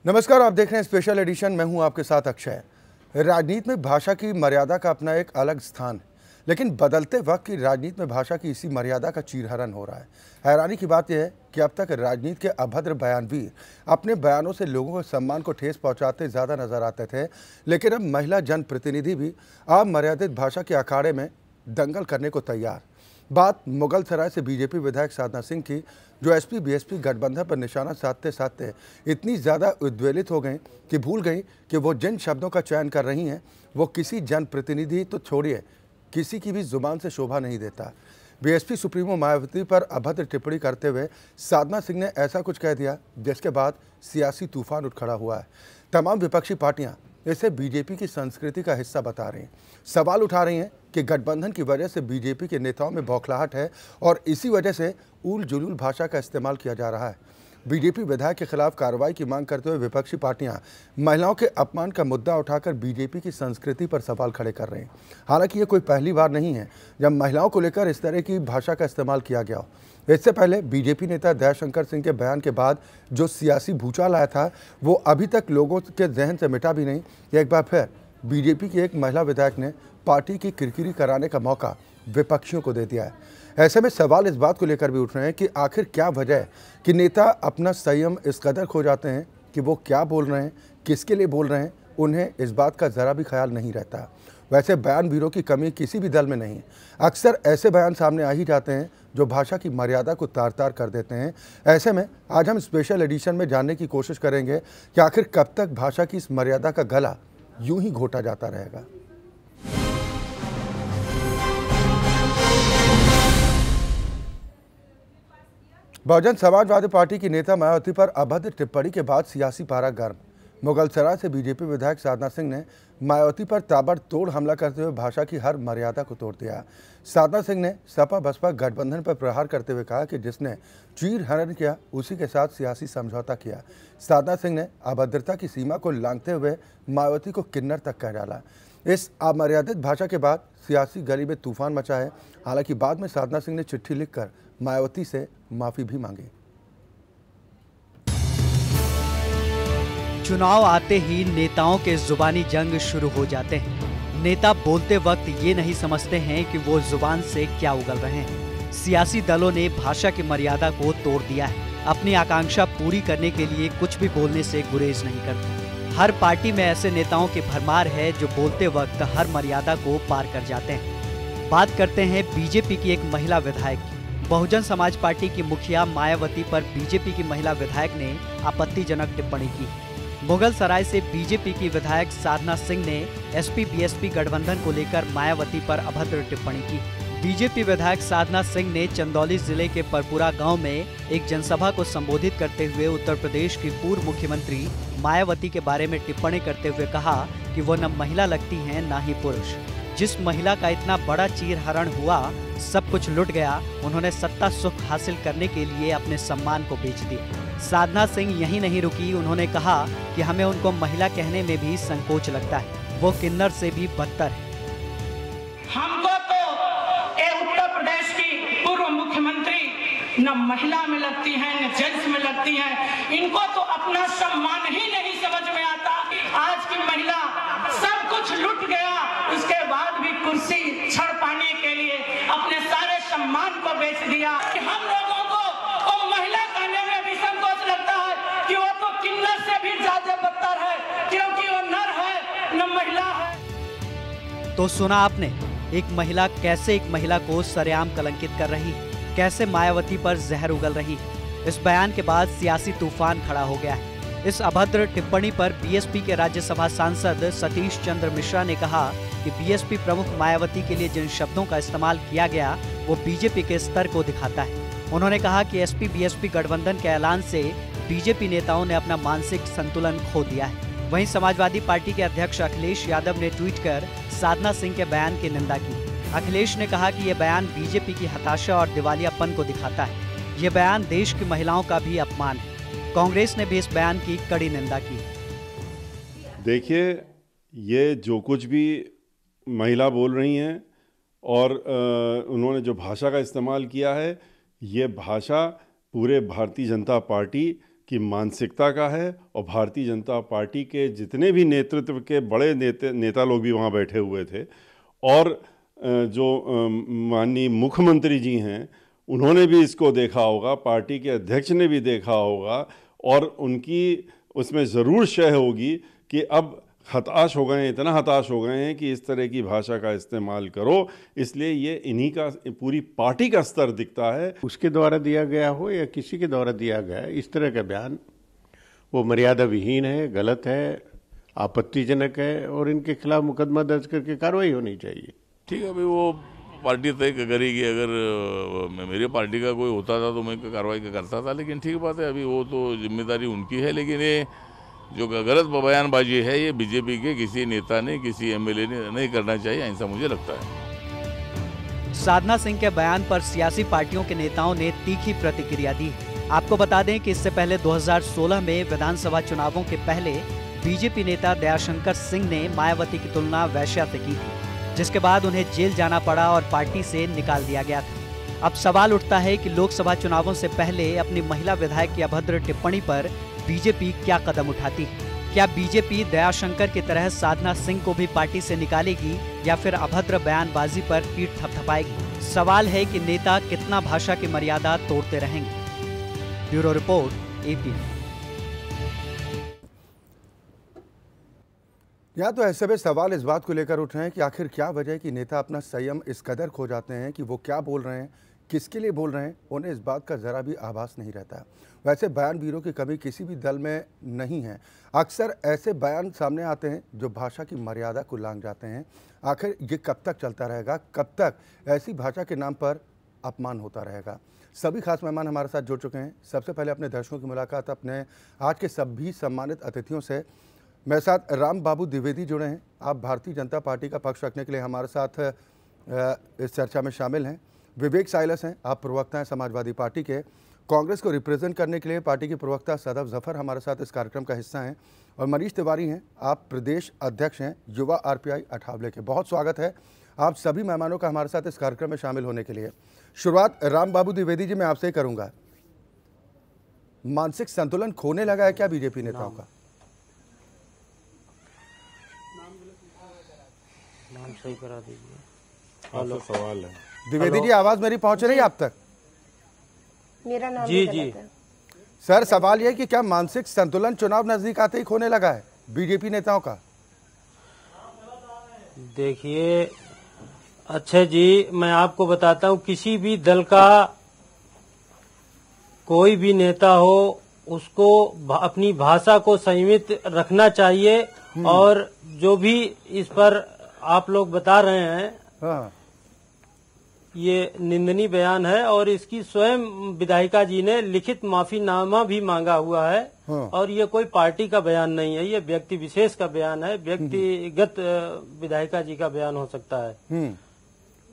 नमस्कार, आप देख रहे हैं स्पेशल एडिशन। मैं हूं आपके साथ अक्षय। राजनीति में भाषा की मर्यादा का अपना एक अलग स्थान है, लेकिन बदलते वक्त की राजनीति में भाषा की इसी मर्यादा का चीरहरण हो रहा है। हैरानी की बात यह है कि अब तक राजनीति के अभद्र बयानवीर अपने बयानों से लोगों के सम्मान को ठेस पहुंचाते ज़्यादा नजर आते थे, लेकिन अब महिला जनप्रतिनिधि भी अमर्यादित भाषा के अखाड़े में दंगल करने को तैयार। बात मुगलसराय से बीजेपी विधायक साधना सिंह की, जो एसपी बीएसपी गठबंधन पर निशाना साधते साधते इतनी ज़्यादा उद्वेलित हो गई कि भूल गई कि वो जिन शब्दों का चयन कर रही हैं वो किसी जनप्रतिनिधि तो छोड़िए, किसी की भी जुबान से शोभा नहीं देता। बीएसपी सुप्रीमो मायावती पर अभद्र टिप्पणी करते हुए साधना सिंह ने ऐसा कुछ कह दिया जिसके बाद सियासी तूफान उठ खड़ा हुआ है। तमाम विपक्षी पार्टियां इसे बीजेपी की संस्कृति का हिस्सा बता रही हैं। सवाल उठा रही हैं कि गठबंधन की वजह से बीजेपी के नेताओं में बौखलाहट है और इसी वजह से ऊल जुलूल भाषा का इस्तेमाल किया जा रहा है। बीजेपी विधायक के खिलाफ कार्रवाई की मांग करते हुए विपक्षी पार्टियां महिलाओं के अपमान का मुद्दा उठाकर बीजेपी की संस्कृति पर सवाल खड़े कर रहे हैं। हालांकि ये कोई पहली बार नहीं है जब महिलाओं को लेकर इस तरह की भाषा का इस्तेमाल किया गया हो। इससे पहले बीजेपी नेता दयाशंकर सिंह के बयान के बाद जो सियासी भूचाल आया था वो अभी तक लोगों के जहन से मिटा भी नहीं। एक बार फिर बीजेपी की एक महिला विधायक ने पार्टी की किरकिरी कराने का मौका विपक्षियों को दे दिया है। ऐसे में सवाल इस बात को लेकर भी उठ रहे हैं कि आखिर क्या वजह है कि नेता अपना संयम इस कदर खो जाते हैं कि वो क्या बोल रहे हैं, किसके लिए बोल रहे हैं, उन्हें इस बात का ज़रा भी ख्याल नहीं रहता। वैसे बयानवीरों की कमी किसी भी दल में नहीं है। अक्सर ऐसे बयान सामने आ ही जाते हैं जो भाषा की मर्यादा को तार तार कर देते हैं। ऐसे में आज हम स्पेशल एडिशन में जानने की कोशिश करेंगे कि आखिर कब तक भाषा की इस मर्यादा का गला यूं ही घोटा जाता रहेगा। बहुजन समाजवादी पार्टी की नेता मायावती पर अभद्र टिप्पणी के बाद सियासी पारा गर्म। मुगलसराय से बीजेपी विधायक साधना सिंह ने मायावती पर ताबड़तोड़ हमला करते हुए भाषा की हर मर्यादा को तोड़ दिया। साधना सिंह ने सपा बसपा गठबंधन पर प्रहार करते हुए कहा कि जिसने चीर हरण किया उसी के साथ सियासी समझौता किया। साधना सिंह ने अभद्रता की सीमा को लांघते हुए मायावती को किन्नर तक कह डाला। इस अमर्यादित भाषा के बाद सियासी गली में तूफान मचा है। हालांकि बाद में साधना सिंह ने चिट्ठी लिखकर मायावती से माफी भी मांगी। चुनाव आते ही नेताओं के जुबानी जंग शुरू हो जाते हैं। नेता बोलते वक्त ये नहीं समझते हैं कि वो जुबान से क्या उगल रहे हैं। सियासी दलों ने भाषा की मर्यादा को तोड़ दिया है। अपनी आकांक्षा पूरी करने के लिए कुछ भी बोलने से गुरेज नहीं करते। हर पार्टी में ऐसे नेताओं की भरमार है जो बोलते वक्त हर मर्यादा को पार कर जाते हैं। बात करते हैं बीजेपी की एक महिला विधायक की। बहुजन समाज पार्टी की मुखिया मायावती पर बीजेपी की महिला विधायक ने आपत्तिजनक टिप्पणी की। मुगलसराय से बीजेपी की विधायक साधना सिंह ने एसपी बीएसपी गठबंधन को लेकर मायावती पर अभद्र टिप्पणी की। बीजेपी विधायक साधना सिंह ने चंदौली जिले के परपुरा गांव में एक जनसभा को संबोधित करते हुए उत्तर प्रदेश की पूर्व मुख्यमंत्री मायावती के बारे में टिप्पणी करते हुए कहा कि वो न महिला लगती हैं न ही पुरुष। जिस महिला का इतना बड़ा चीरहरण हुआ, सब कुछ लुट गया, उन्होंने सत्ता सुख हासिल करने के लिए अपने सम्मान को बेच दिया। साधना सिंह यहीं नहीं रुकी, उन्होंने कहा कि हमें उनको महिला कहने में भी संकोच लगता है, वो किन्नर से भी बदतर है। हमको तो ये उत्तर प्रदेश की पूर्व मुख्यमंत्री न महिला में लगती हैं न जेंट्स में लगती हैं। इनको तो अपना सम्मान ही नहीं समझ में आता। आज की महिला सब कुछ लुट गया, उसके बाद भी कुर्सी छड़ पाने के लिए अपने सारे सम्मान को बेच दिया। हम लोगों को वो महिला कहने में भी संकोच लगता है कि वो तो किन्नर से भी ज्यादा बदतर है, क्योंकि वो नर है न महिला है। तो सुना आपने, एक महिला कैसे एक महिला को सरेआम कलंकित कर रही है, कैसे मायावती पर जहर उगल रही है। इस बयान के बाद सियासी तूफान खड़ा हो गया है। इस अभद्र टिप्पणी पर बीएसपी के राज्यसभा सांसद सतीश चंद्र मिश्रा ने कहा कि बीएसपी प्रमुख मायावती के लिए जिन शब्दों का इस्तेमाल किया गया वो बीजेपी के स्तर को दिखाता है। उन्होंने कहा कि एसपी बीएसपी गठबंधन के ऐलान से बीजेपी नेताओं ने अपना मानसिक संतुलन खो दिया है। वहीं समाजवादी पार्टी के अध्यक्ष अखिलेश यादव ने ट्वीट कर साधना सिंह के बयान की निंदा की। अखिलेश ने कहा कि यह बयान बीजेपी की हताशा और दिवालियापन को दिखाता है। ये बयान देश की महिलाओं का भी अपमान है। कांग्रेस ने भी इस बयान की कड़ी निंदा की। देखिए, ये जो कुछ भी महिला बोल रही हैं और उन्होंने जो भाषा का इस्तेमाल किया है, ये भाषा पूरे भारतीय जनता पार्टी की मानसिकता का है। और भारतीय जनता पार्टी के जितने भी नेतृत्व के बड़े नेता लोग भी वहाँ बैठे हुए थे, और जो माननीय मुख्यमंत्री जी हैं उन्होंने भी इसको देखा होगा, पार्टी के अध्यक्ष ने भी देखा होगा, और उनकी उसमें ज़रूर शय होगी कि अब हताश हो गए हैं, इतना हताश हो गए हैं कि इस तरह की भाषा का इस्तेमाल करो। इसलिए ये इन्हीं का पूरी पार्टी का स्तर दिखता है। उसके द्वारा दिया गया हो या किसी के द्वारा दिया गया है, इस तरह का बयान वो मर्यादा विहीन है, गलत है, आपत्तिजनक है, और इनके खिलाफ मुकदमा दर्ज करके कार्रवाई होनी चाहिए। ठीक है, अभी वो पार्टी तय करेगी। अगर मेरी पार्टी का कोई होता था तो मैं कार्रवाई करता था, लेकिन ठीक बात है, अभी वो तो जिम्मेदारी उनकी है। लेकिन ये जो गलत बयानबाजी है ये बीजेपी के किसी नेता ने, किसी एमएलए ने नहीं करना चाहिए, ऐसा मुझे लगता है। साधना सिंह के बयान पर सियासी पार्टियों के नेताओं ने तीखी प्रतिक्रिया दी। आपको बता दें कि इससे पहले 2016 में विधानसभा चुनावों के पहले बीजेपी नेता दयाशंकर सिंह ने मायावती की तुलना वैश्या से की थी, जिसके बाद उन्हें जेल जाना पड़ा और पार्टी से निकाल दिया गया था। अब सवाल उठता है कि लोकसभा चुनावों से पहले अपनी महिला विधायक की अभद्र टिप्पणी पर बीजेपी क्या कदम उठाती है? क्या बीजेपी दयाशंकर की तरह साधना सिंह को भी पार्टी से निकालेगी या फिर अभद्र बयानबाजी पर पीठ थपथपाएगी? सवाल है कि नेता कितना भाषा की मर्यादा तोड़ते रहेंगे। Bureau report, AP. यहाँ तो ऐसे में सवाल इस बात को लेकर उठ रहे हैं कि आखिर क्या वजह है कि नेता अपना संयम इस कदर खो जाते हैं कि वो क्या बोल रहे हैं, किसके लिए बोल रहे हैं, उन्हें इस बात का ज़रा भी आभास नहीं रहता। वैसे बयानवीरों की कमी किसी भी दल में नहीं है। अक्सर ऐसे बयान सामने आते हैं जो भाषा की मर्यादा को लांघ जाते हैं। आखिर ये कब तक चलता रहेगा? कब तक ऐसी भाषा के नाम पर अपमान होता रहेगा? सभी खास मेहमान हमारे साथ जुड़ चुके हैं। सबसे पहले अपने दर्शकों की मुलाकात अपने आज के सभी सम्मानित अतिथियों से। मेरे साथ राम बाबू द्विवेदी जुड़े हैं। आप भारतीय जनता पार्टी का पक्ष रखने के लिए हमारे साथ इस चर्चा में शामिल हैं। विवेक साइलस हैं, आप प्रवक्ता हैं समाजवादी पार्टी के। कांग्रेस को रिप्रेजेंट करने के लिए पार्टी के प्रवक्ता सदफ जफर हमारे साथ इस कार्यक्रम का हिस्सा हैं। और मनीष तिवारी हैं, आप प्रदेश अध्यक्ष हैं युवा आरपीआई अठावले के। बहुत स्वागत है आप सभी मेहमानों का हमारे साथ इस कार्यक्रम में शामिल होने के लिए। शुरुआत राम बाबू द्विवेदी जी मैं आपसे ही करूंगा। मानसिक संतुलन खोने लगा है क्या बीजेपी नेताओं का? नाम सही करा दीजिए। हेलो, सवाल है द्विवेदी जी, आवाज मेरी पहुंच रही है आप तक? मेरा नाम जी जी सर, सवाल यह है कि क्या मानसिक संतुलन चुनाव नजदीक आते ही खोने लगा है बीजेपी नेताओं का? देखिए अच्छा जी, मैं आपको बताता हूं, किसी भी दल का कोई भी नेता हो उसको अपनी भाषा को संयमित रखना चाहिए। और जो भी इस पर आप लोग बता रहे हैं, हाँ। ये निंदनीय बयान है और इसकी स्वयं विधायिका जी ने लिखित माफीनामा भी मांगा हुआ है। हाँ। और ये कोई पार्टी का बयान नहीं है, ये व्यक्ति विशेष का बयान है, व्यक्तिगत विधायिका जी का बयान हो सकता है।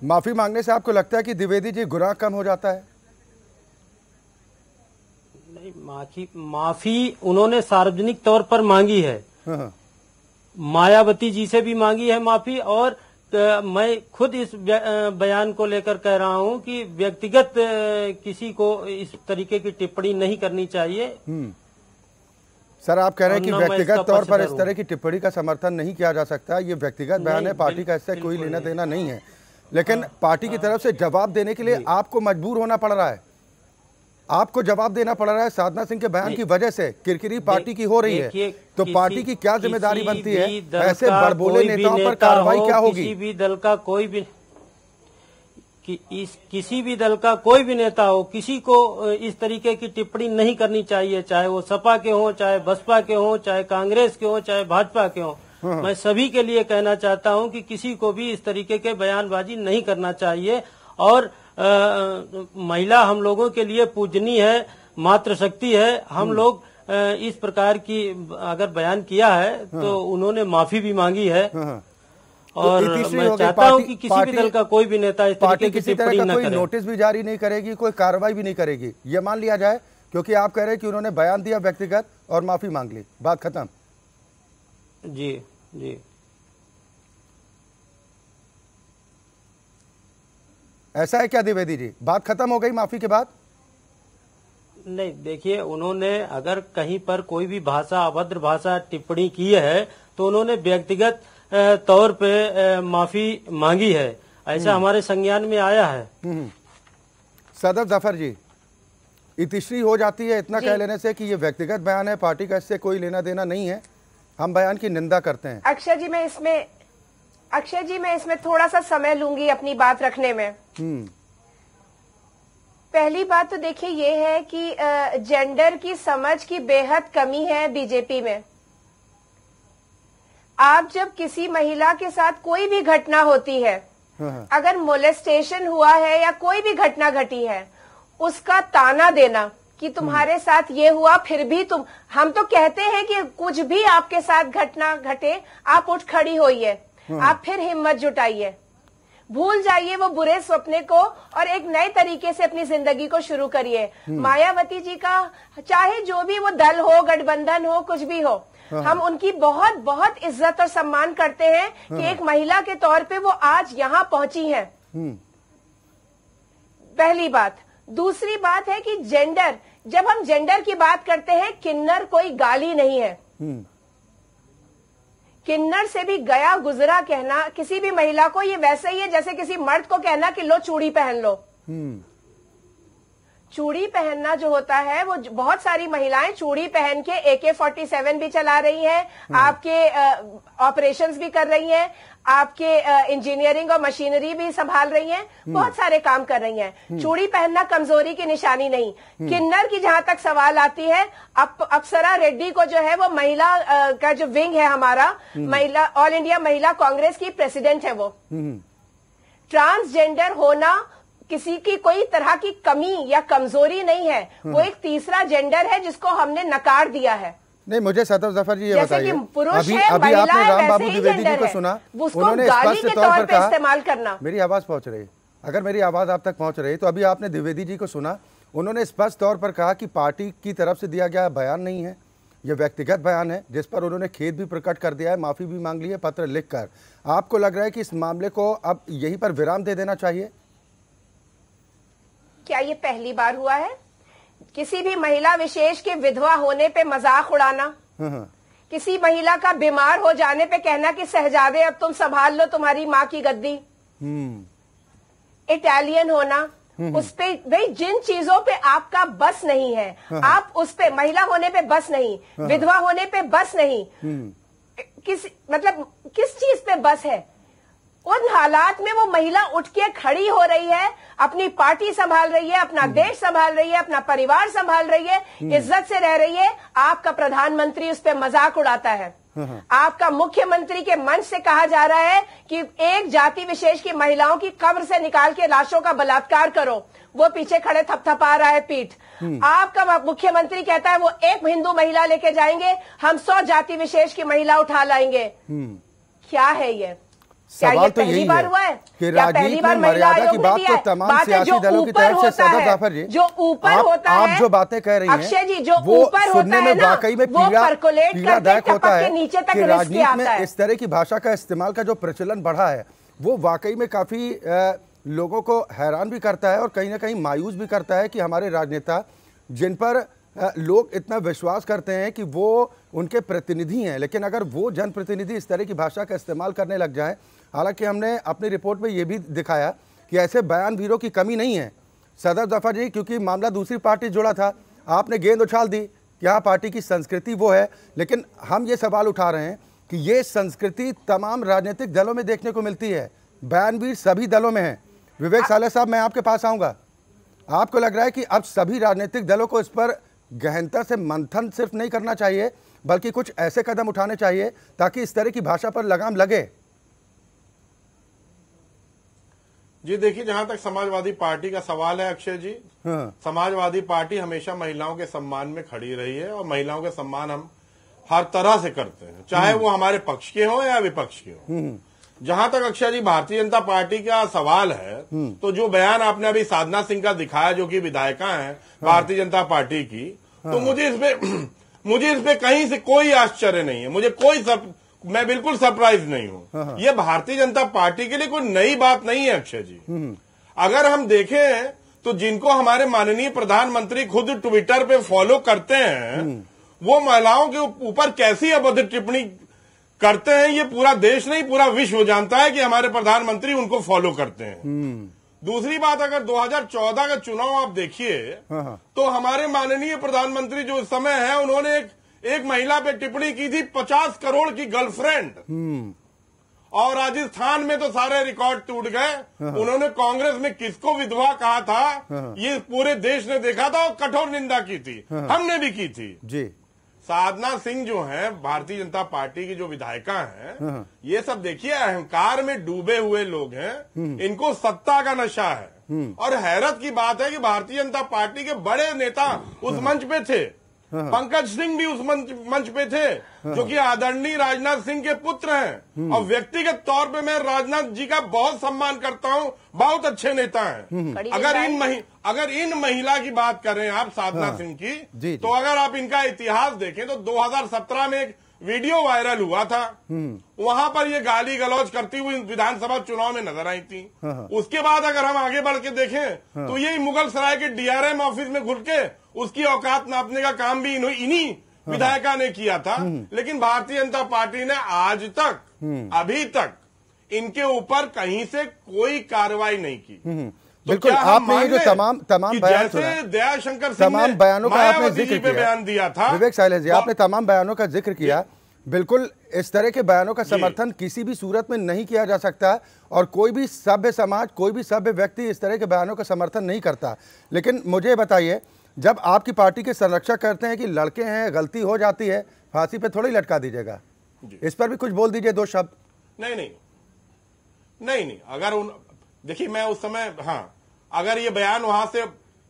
माफी मांगने से आपको लगता है कि द्विवेदी जी गुनाह कम हो जाता है? नहीं, माफी उन्होंने सार्वजनिक तौर पर मांगी है। हाँ। मायावती जी से भी मांगी है माफी। और मैं खुद इस बयान को लेकर कह रहा हूं कि व्यक्तिगत किसी को इस तरीके की टिप्पणी नहीं करनी चाहिए। सर, आप कह रहे हैं कि व्यक्तिगत तौर पर इस तरह की टिप्पणी का समर्थन नहीं किया जा सकता। ये व्यक्तिगत बयान है, पार्टी का इससे कोई लेना देना नहीं है। लेकिन पार्टी की तरफ से जवाब देने के लिए आपको मजबूर होना पड़ रहा है, आपको जवाब देना पड़ रहा है। साधना सिंह के बयान की वजह से किरकिरी पार्टी की हो रही है, तो पार्टी की क्या जिम्मेदारी बनती है? ऐसे बड़बोले नेताओं पर कार्रवाई क्या होगी? किसी भी दल का कोई भी किसी भी दल का कोई भी नेता हो, किसी को इस तरीके की टिप्पणी नहीं करनी चाहिए, चाहे वो सपा के हो, चाहे बसपा के हो, चाहे कांग्रेस के हो, चाहे भाजपा के हो। मैं सभी के लिए कहना चाहता हूं कि किसी को भी इस तरीके के बयानबाजी नहीं करना चाहिए। और महिला हम लोगों के लिए पूजनीय है, मातृशक्ति है। हम लोग इस प्रकार की अगर बयान किया है तो उन्होंने माफी भी मांगी है। और मैं चाहता हूं कि किसी भी दल का कोई भी नेता इस तरीके की टिप्पणी न करे। नोटिस भी जारी नहीं करेगी, कोई कार्रवाई भी नहीं करेगी, ये मान लिया जाए, क्योंकि आप कह रहे हैं कि उन्होंने बयान दिया व्यक्तिगत और माफी मांग ली, बात खत्म। जी जी, ऐसा है क्या द्विवेदी जी? बात खत्म हो गई माफी के बाद? नहीं, देखिए, उन्होंने अगर कहीं पर कोई भी भाषा, अभद्र भाषा टिप्पणी की है तो उन्होंने व्यक्तिगत तौर पे माफी मांगी है, ऐसा हमारे संज्ञान में आया है। सदर जफर जी, इतिश्री हो जाती है इतना कह लेने से कि ये व्यक्तिगत बयान है, पार्टी का इससे कोई लेना देना नहीं है, हम बयान की निंदा करते हैं। अक्षय जी, मैं इसमें थोड़ा सा समय लूंगी अपनी बात रखने में। पहली बात तो देखिए ये है कि जेंडर की समझ की बेहद कमी है बीजेपी में। आप जब किसी महिला के साथ कोई भी घटना होती है, अगर मोलेस्टेशन हुआ है या कोई भी घटना घटी है, उसका ताना देना कि तुम्हारे साथ ये हुआ, फिर भी हम तो कहते हैं कि कुछ भी आपके साथ घटना घटे, आप उठ खड़ी होइए, आप फिर हिम्मत जुटाइए, भूल जाइए वो बुरे सपने को और एक नए तरीके से अपनी जिंदगी को शुरू करिए। मायावती जी का चाहे जो भी वो दल हो, गठबंधन हो, कुछ भी हो, हम उनकी बहुत बहुत इज्जत और सम्मान करते हैं कि एक महिला के तौर पे वो आज यहाँ पहुंची हैं। पहली बात। दूसरी बात है कि जेंडर, जब हम जेंडर की बात करते हैं, किन्नर कोई गाली नहीं है। किन्नर से भी गया गुजरा कहना किसी भी महिला को ये वैसे ही है जैसे किसी मर्द को कहना कि लो चूड़ी पहन लो। चूड़ी पहनना जो होता है, वो बहुत सारी महिलाएं चूड़ी पहन के AK-47 भी चला रही हैं, आपके ऑपरेशंस भी कर रही हैं, आपके इंजीनियरिंग और मशीनरी भी संभाल रही हैं, बहुत सारे काम कर रही हैं। चूड़ी पहनना कमजोरी की निशानी नहीं। किन्नर की जहां तक सवाल आती है, अप्सरा रेड्डी को जो है वो महिला का जो विंग है हमारा, महिला ऑल इंडिया महिला कांग्रेस की प्रेसिडेंट है वो। ट्रांसजेंडर होना किसी की कोई तरह की कमी या कमजोरी नहीं है, वो एक तीसरा जेंडर है जिसको हमने नकार दिया है। नहीं, मुझे सदर जफर जी ये बताइए, अभी आपने राम बाबू द्विवेदी जी को सुना, उन्होंने स्पष्ट तौर पर कहा, इस्तेमाल करना। मेरी आवाज पहुंच रही है, अगर मेरी आवाज आप तक पहुंच रही है तो अभी आपने द्विवेदी जी को सुना, उन्होंने स्पष्ट तौर पर कहा कि पार्टी की तरफ से दिया गया बयान नहीं है, यह व्यक्तिगत बयान है, जिस पर उन्होंने खेद भी प्रकट कर दिया है, माफी भी मांग ली है पत्र लिखकर। आपको लग रहा है कि इस मामले को अब यहीं पर विराम दे देना चाहिए? क्या ये पहली बार हुआ है? किसी भी महिला विशेष के विधवा होने पे मजाक उड़ाना, किसी महिला का बीमार हो जाने पे कहना कि शहजादे अब तुम संभाल लो तुम्हारी माँ की गद्दी, इटालियन होना, उस पे भाई जिन चीजों पे आपका बस नहीं है, आप उस पे, महिला होने पे बस नहीं, विधवा होने पे बस नहीं, किस चीज पे बस है? उन हालात में वो महिला उठ के खड़ी हो रही है, अपनी पार्टी संभाल रही है, अपना देश संभाल रही है, अपना परिवार संभाल रही है, इज्जत से रह रही है। आपका प्रधानमंत्री उस पर मजाक उड़ाता है। आपका मुख्यमंत्री के मंच से कहा जा रहा है कि एक जाति विशेष की महिलाओं की कब्र से निकाल के लाशों का बलात्कार करो, वो पीछे खड़े थपथपा रहा है पीठ। आपका मुख्यमंत्री कहता है वो एक हिंदू महिला लेके जाएंगे, हम 100 जाति विशेष की महिला उठा लाएंगे। क्या है ये? सवाल तो यही है कि राजनीति में मर्यादा की बात तो तमाम सियासी दलों की तरफ से सदर जाफर जी, जो ऊपर होता है, आप जो बातें कह रही हैं, अक्षय जी, जो ऊपर सुनने में वाकई में पीड़ादायक होता है कि राजनीति में इस तरह की भाषा का इस्तेमाल का जो प्रचलन बढ़ा है, वो वाकई में काफी लोगों को हैरान भी करता है और कहीं ना कहीं मायूस भी करता है कि हमारे राजनेता, जिन पर लोग इतना विश्वास करते हैं कि वो उनके प्रतिनिधि हैं, लेकिन अगर वो जनप्रतिनिधि इस तरह की भाषा का इस्तेमाल करने लग जाएं, हालांकि हमने अपनी रिपोर्ट में ये भी दिखाया कि ऐसे बयानवीरों की कमी नहीं है। सदर जफर जी, क्योंकि मामला दूसरी पार्टी जुड़ा था, आपने गेंद उछाल दी कि हाँ पार्टी की संस्कृति वो है, लेकिन हम ये सवाल उठा रहे हैं कि ये संस्कृति तमाम राजनीतिक दलों में देखने को मिलती है, बयानवीर सभी दलों में है। विवेक साले साहब, मैं आपके पास आऊँगा। आपको लग रहा है कि अब सभी राजनीतिक दलों को इस पर गहनता से मंथन सिर्फ नहीं करना चाहिए, बल्कि कुछ ऐसे कदम उठाने चाहिए ताकि इस तरह की भाषा पर लगाम लगे? जी देखिए, जहां तक समाजवादी पार्टी का सवाल है अक्षय जी, समाजवादी पार्टी हमेशा महिलाओं के सम्मान में खड़ी रही है और महिलाओं के सम्मान हम हर तरह से करते हैं, चाहे वो हमारे पक्ष के हो या विपक्ष के हो। जहां तक अक्षय जी भारतीय जनता पार्टी का सवाल है, तो जो बयान आपने अभी साधना सिंह का दिखाया, जो कि विधायिका है भारतीय जनता पार्टी की, तो मुझे इस पे कहीं से कोई आश्चर्य नहीं है, मैं बिल्कुल सरप्राइज नहीं हूं। ये भारतीय जनता पार्टी के लिए कोई नई बात नहीं है अक्षय जी। अगर हम देखें तो जिनको हमारे माननीय प्रधानमंत्री खुद ट्विटर पे फॉलो करते हैं, वो महिलाओं के ऊपर कैसी अभद्र टिप्पणी करते हैं, ये पूरा देश नहीं पूरा विश्व जानता है कि हमारे प्रधानमंत्री उनको फॉलो करते हैं। दूसरी बात, अगर 2014 का चुनाव आप देखिए तो हमारे माननीय प्रधानमंत्री जो इस समय है, उन्होंने एक महिला पे टिप्पणी की थी 50 करोड़ की गर्लफ्रेंड, और राजस्थान में तो सारे रिकॉर्ड टूट गए। उन्होंने कांग्रेस में किसको विधवा कहा था, ये पूरे देश ने देखा था और कठोर निंदा की थी, हमने भी की थी जी। साधना सिंह जो हैं, भारतीय जनता पार्टी की जो विधायिका हैं, ये सब देखिए अहंकार में डूबे हुए लोग हैं, इनको सत्ता का नशा है। और हैरत की बात है कि भारतीय जनता पार्टी के बड़े नेता उस मंच पे थे, पंकज सिंह भी उस मंच पे थे, जो कि आदरणीय राजनाथ सिंह के पुत्र हैं, और व्यक्तिगत तौर पे मैं राजनाथ जी का बहुत सम्मान करता हूं, बहुत अच्छे नेता हैं। अगर इन महिला की बात करें आप, साधना सिंह की, तो अगर आप इनका इतिहास देखें तो 2017 में एक वीडियो वायरल हुआ था, वहां पर ये गाली गलौज करती हुई विधानसभा चुनाव में नजर आई थी। उसके बाद अगर हम आगे बढ़ के देखें तो यही मुगल सराय के डीआरएम ऑफिस में घुस के उसकी औकात नापने का काम भी इन्हीं विधायिका ने किया था। लेकिन भारतीय जनता पार्टी ने आज तक, अभी तक इनके ऊपर कहीं से कोई कार्रवाई नहीं की। तो बिल्कुल, आपने ये जो तमाम बयान जैसे दयाशंकर सिंह तमाम बयानों का आपने जिक्र किया, बयान दिया था विवेक शैलेश जी, आपने तमाम बयानों का जिक्र किया। बिल्कुल, इस तरह के बयानों का समर्थन किसी भी सूरत में नहीं किया जा सकता, और कोई भी सभ्य समाज, कोई भी सभ्य व्यक्ति इस तरह के बयानों का समर्थन नहीं करता। लेकिन मुझे बताइए, जब आपकी पार्टी के संरक्षक करते हैं कि लड़के हैं, गलती हो जाती है, फांसी पे थोड़ी लटका दीजिएगा, इस पर भी कुछ बोल दीजिए, दो शब्द। नहीं, अगर देखिए मैं उस समय, अगर ये बयान वहां से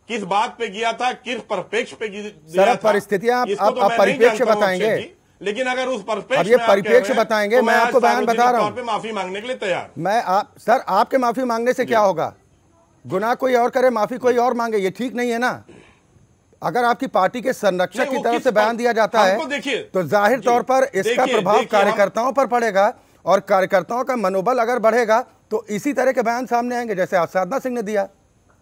किस बात पे गया था, किस परिप्रेक्ष्य पे दिया था, परिस्थितियां आप परिप्रेक्ष्य बताएंगे, लेकिन अगर उस परिप्रेक्ष्य बताएंगे, मैं आपको बयान बता रहा हूं, माफी मांगने के लिए तैयार। मैं सर, आपके माफी मांगने से क्या होगा? गुनाह कोई और करे, माफी कोई और मांगे, ये ठीक नहीं है ना। अगर आपकी पार्टी के संरक्षक की तरफ से बयान दिया जाता है तो जाहिर तौर पर इसका प्रभाव कार्यकर्ताओं पर पड़ेगा, और कार्यकर्ताओं का मनोबल अगर बढ़ेगा तो इसी तरह के बयान सामने आएंगे जैसे आज साधना सिंह ने दिया।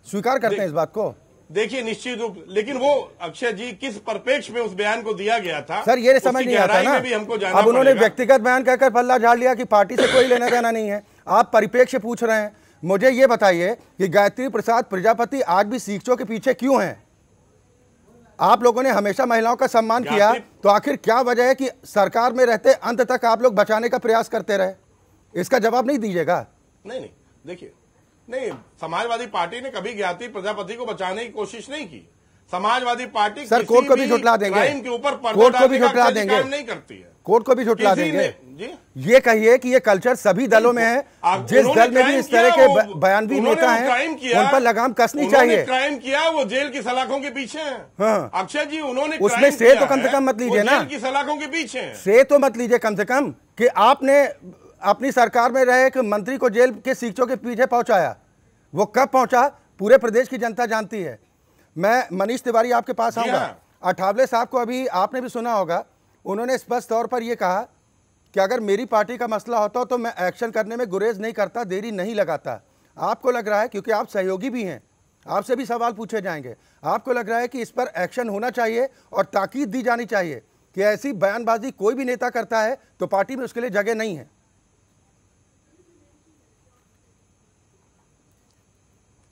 स्वीकार करते हैं इस बात को? देखिए निश्चित रूप, लेकिन वो अक्षय जी किस परिप्रेक्ष्य में उस बयान को दिया गया था, सर ये समझ नहीं आता ना। अब उन्होंने व्यक्तिगत बयान कहकर पल्ला झाड़ लिया कि पार्टी से कोई लेना देना नहीं है। आप परिप्रेक्ष्य पूछ रहे हैं। मुझे ये बताइए कि गायत्री प्रसाद प्रजापति आज भी सीखचों के पीछे क्यों हैं? आप लोगों ने हमेशा महिलाओं का सम्मान किया, तो आखिर क्या वजह है कि सरकार में रहते अंत तक आप लोग बचाने का प्रयास करते रहे? इसका जवाब नहीं दीजिएगा? नहीं, देखिए, नहीं, समाजवादी पार्टी ने कभी गायत्री प्रजापति को बचाने की कोशिश नहीं की। समाजवादी पार्टी सर कोर्ट को भी झुठला देंगे, क्राइम के ऊपर कोर्ट को भी झुठला देंगे, नहीं करती है, कोर्ट को भी झुठला देंगे। ये कहिए कि ये कल्चर सभी दलों में है, जिस दल में भी इस तरह के बयान भी नेता हैं उन पर लगाम कसनी चाहिए। क्राइम किया, वो जेल की सलाखों के पीछे हैं। अक्षय जी, उन्होंने उसमें से तो कम से कम मत लीजिए ना, जेल की सलाखों के पीछे हैं, से तो मत लीजिए कम से कम कि आपने अपनी सरकार में रहे एक मंत्री को जेल के सीखचों के पीछे पहुंचाया। वो कब पहुंचा पूरे प्रदेश की जनता जानती है। मैं मनीष तिवारी आपके पास आऊंगा। अठावले साहब को अभी आपने भी सुना होगा, उन्होंने स्पष्ट तौर पर यह कहा कि अगर मेरी पार्टी का मसला होता तो मैं एक्शन करने में गुरेज नहीं करता, देरी नहीं लगाता। आपको लग रहा है, क्योंकि आप सहयोगी भी हैं, आपसे भी सवाल पूछे जाएंगे, आपको लग रहा है कि इस पर एक्शन होना चाहिए और ताकीद दी जानी चाहिए कि ऐसी बयानबाजी कोई भी नेता करता है तो पार्टी में उसके लिए जगह नहीं है?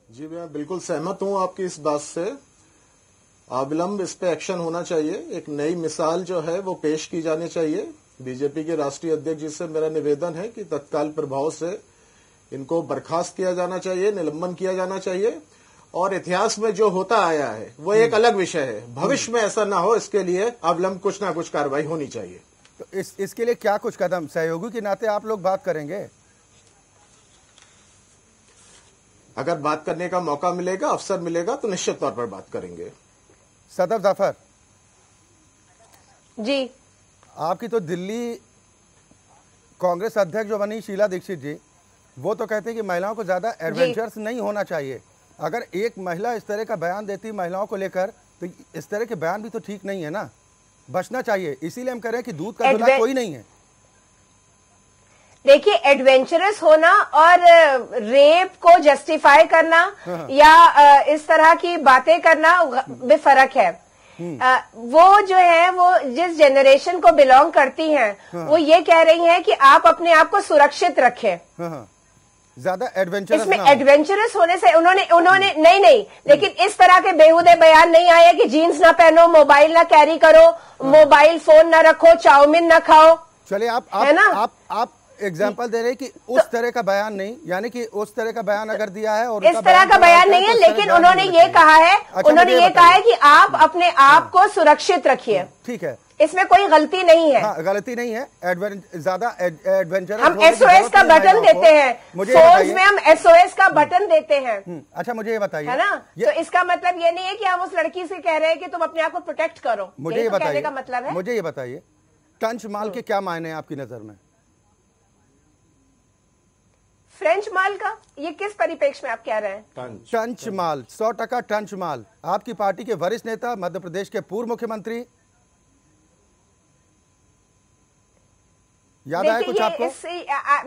जी, मैं बिल्कुल सहमत हूं आपकी इस बात से। अविलंब इस पे एक्शन होना चाहिए। एक नई मिसाल जो है वो पेश की जानी चाहिए। बीजेपी के राष्ट्रीय अध्यक्ष जी से मेरा निवेदन है कि तत्काल प्रभाव से इनको बर्खास्त किया जाना चाहिए, निलंबन किया जाना चाहिए। और इतिहास में जो होता आया है वो एक अलग विषय है, भविष्य में ऐसा ना हो, इसके लिए अविलंब कुछ ना कुछ कार्रवाई होनी चाहिए। तो इसके लिए क्या कुछ कदम सहयोगी के नाते आप लोग बात करेंगे? अगर बात करने का मौका मिलेगा, अवसर मिलेगा, तो निश्चित तौर पर बात करेंगे। सदफ जाफर जी, आपकी तो दिल्ली कांग्रेस अध्यक्ष जो बनी शीला दीक्षित जी, वो तो कहते हैं कि महिलाओं को ज्यादा एडवेंचर्स नहीं होना चाहिए। अगर एक महिला इस तरह का बयान देती महिलाओं को लेकर, तो इस तरह के बयान भी तो ठीक नहीं है ना, बचना चाहिए। इसीलिए हम कह रहे हैं कि दूध का दूल्हा कोई नहीं है। देखिए, एडवेंचरस होना और रेप को जस्टिफाई करना या इस तरह की बातें करना में फर्क है। वो जो है वो जिस जनरेशन को बिलोंग करती हैं, वो ये कह रही हैं कि आप अपने आप को सुरक्षित रखें। ज्यादा एडवेंचरस इसमें एडवेंचरस होने से उन्होंने नहीं, लेकिन इस तरह के बेहुदे बयान नहीं आए कि जीन्स ना पहनो, मोबाइल ना कैरी करो, मोबाइल फोन ना रखो, चाउमीन ना खाओ। चलिए, आप एग्जाम्पल दे रहे हैं कि उस तरह का बयान नहीं, यानी कि उस तरह का बयान अगर दिया है और इस तरह का बयान नहीं है, लेकिन उन्होंने ये कहा है, उन्होंने ये कहा है कि आप अपने आप को सुरक्षित रखिए। ठीक है, इसमें कोई गलती नहीं है। हाँ, गलती नहीं है। ज्यादा एडवेंचरस हम SOS का बटन देते हैं, फोन्स में हम SOS का बटन देते हैं। अच्छा, मुझे ये बताइए, है ना, तो इसका मतलब ये नहीं है कि हम उस लड़की से कह रहे हैं कि तुम अपने आप को प्रोटेक्ट करो। मुझे ये बताइए, का मतलब है, मुझे ये बताइए, टंच माल के क्या मायने हैं आपकी नजर में? फ्रेंच माल का ये किस परिप्रेक्ष्य में आप कह रहे हैं? टंच माल, 100% टंच माल। आपकी पार्टी के वरिष्ठ नेता, मध्य प्रदेश के पूर्व मुख्यमंत्री, याद आया कुछ आपको?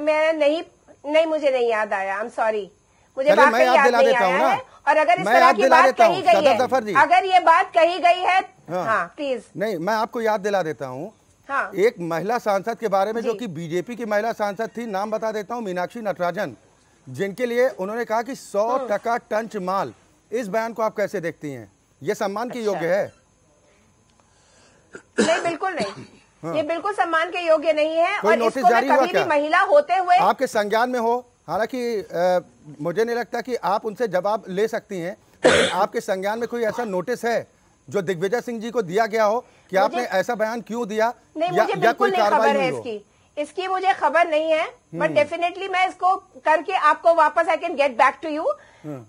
मैं नहीं, मुझे नहीं याद आया। आई एम सॉरी, मुझे वाकई याद नहीं आया है। और अगर इस तरह की बात कही गई है, अगर ये बात कही गई है, हाँ प्लीज। नहीं, मैं आपको याद दिला देता हूँ। हाँ। एक महिला सांसद के बारे में, जो कि बीजेपी की महिला सांसद थी, नाम बता देता हूं, मीनाक्षी नटराजन, जिनके लिए उन्होंने कहा कि 100% टंच माल। इस बयान को आप कैसे देखती हैं? ये सम्मान के योग्य है? नहीं, बिल्कुल नहीं। ये बिल्कुल सम्मान के योग्य नहीं है। कोई और नोटिस इसको जारी हुआ कभी क्या? भी महिला होते हुए आपके संज्ञान में हो? हालांकि मुझे नहीं लगता कि आप उनसे जवाब ले सकती हैं, लेकिन आपके संज्ञान में कोई ऐसा नोटिस है जो दिग्विजय सिंह जी को दिया गया हो कि आपने ऐसा बयान क्यों दिया? नहीं, मुझे बिल्कुल नहीं खबर है इसकी मुझे खबर नहीं है, बट डेफिनेटली मैं इसको करके आपको वापस I can get back to you.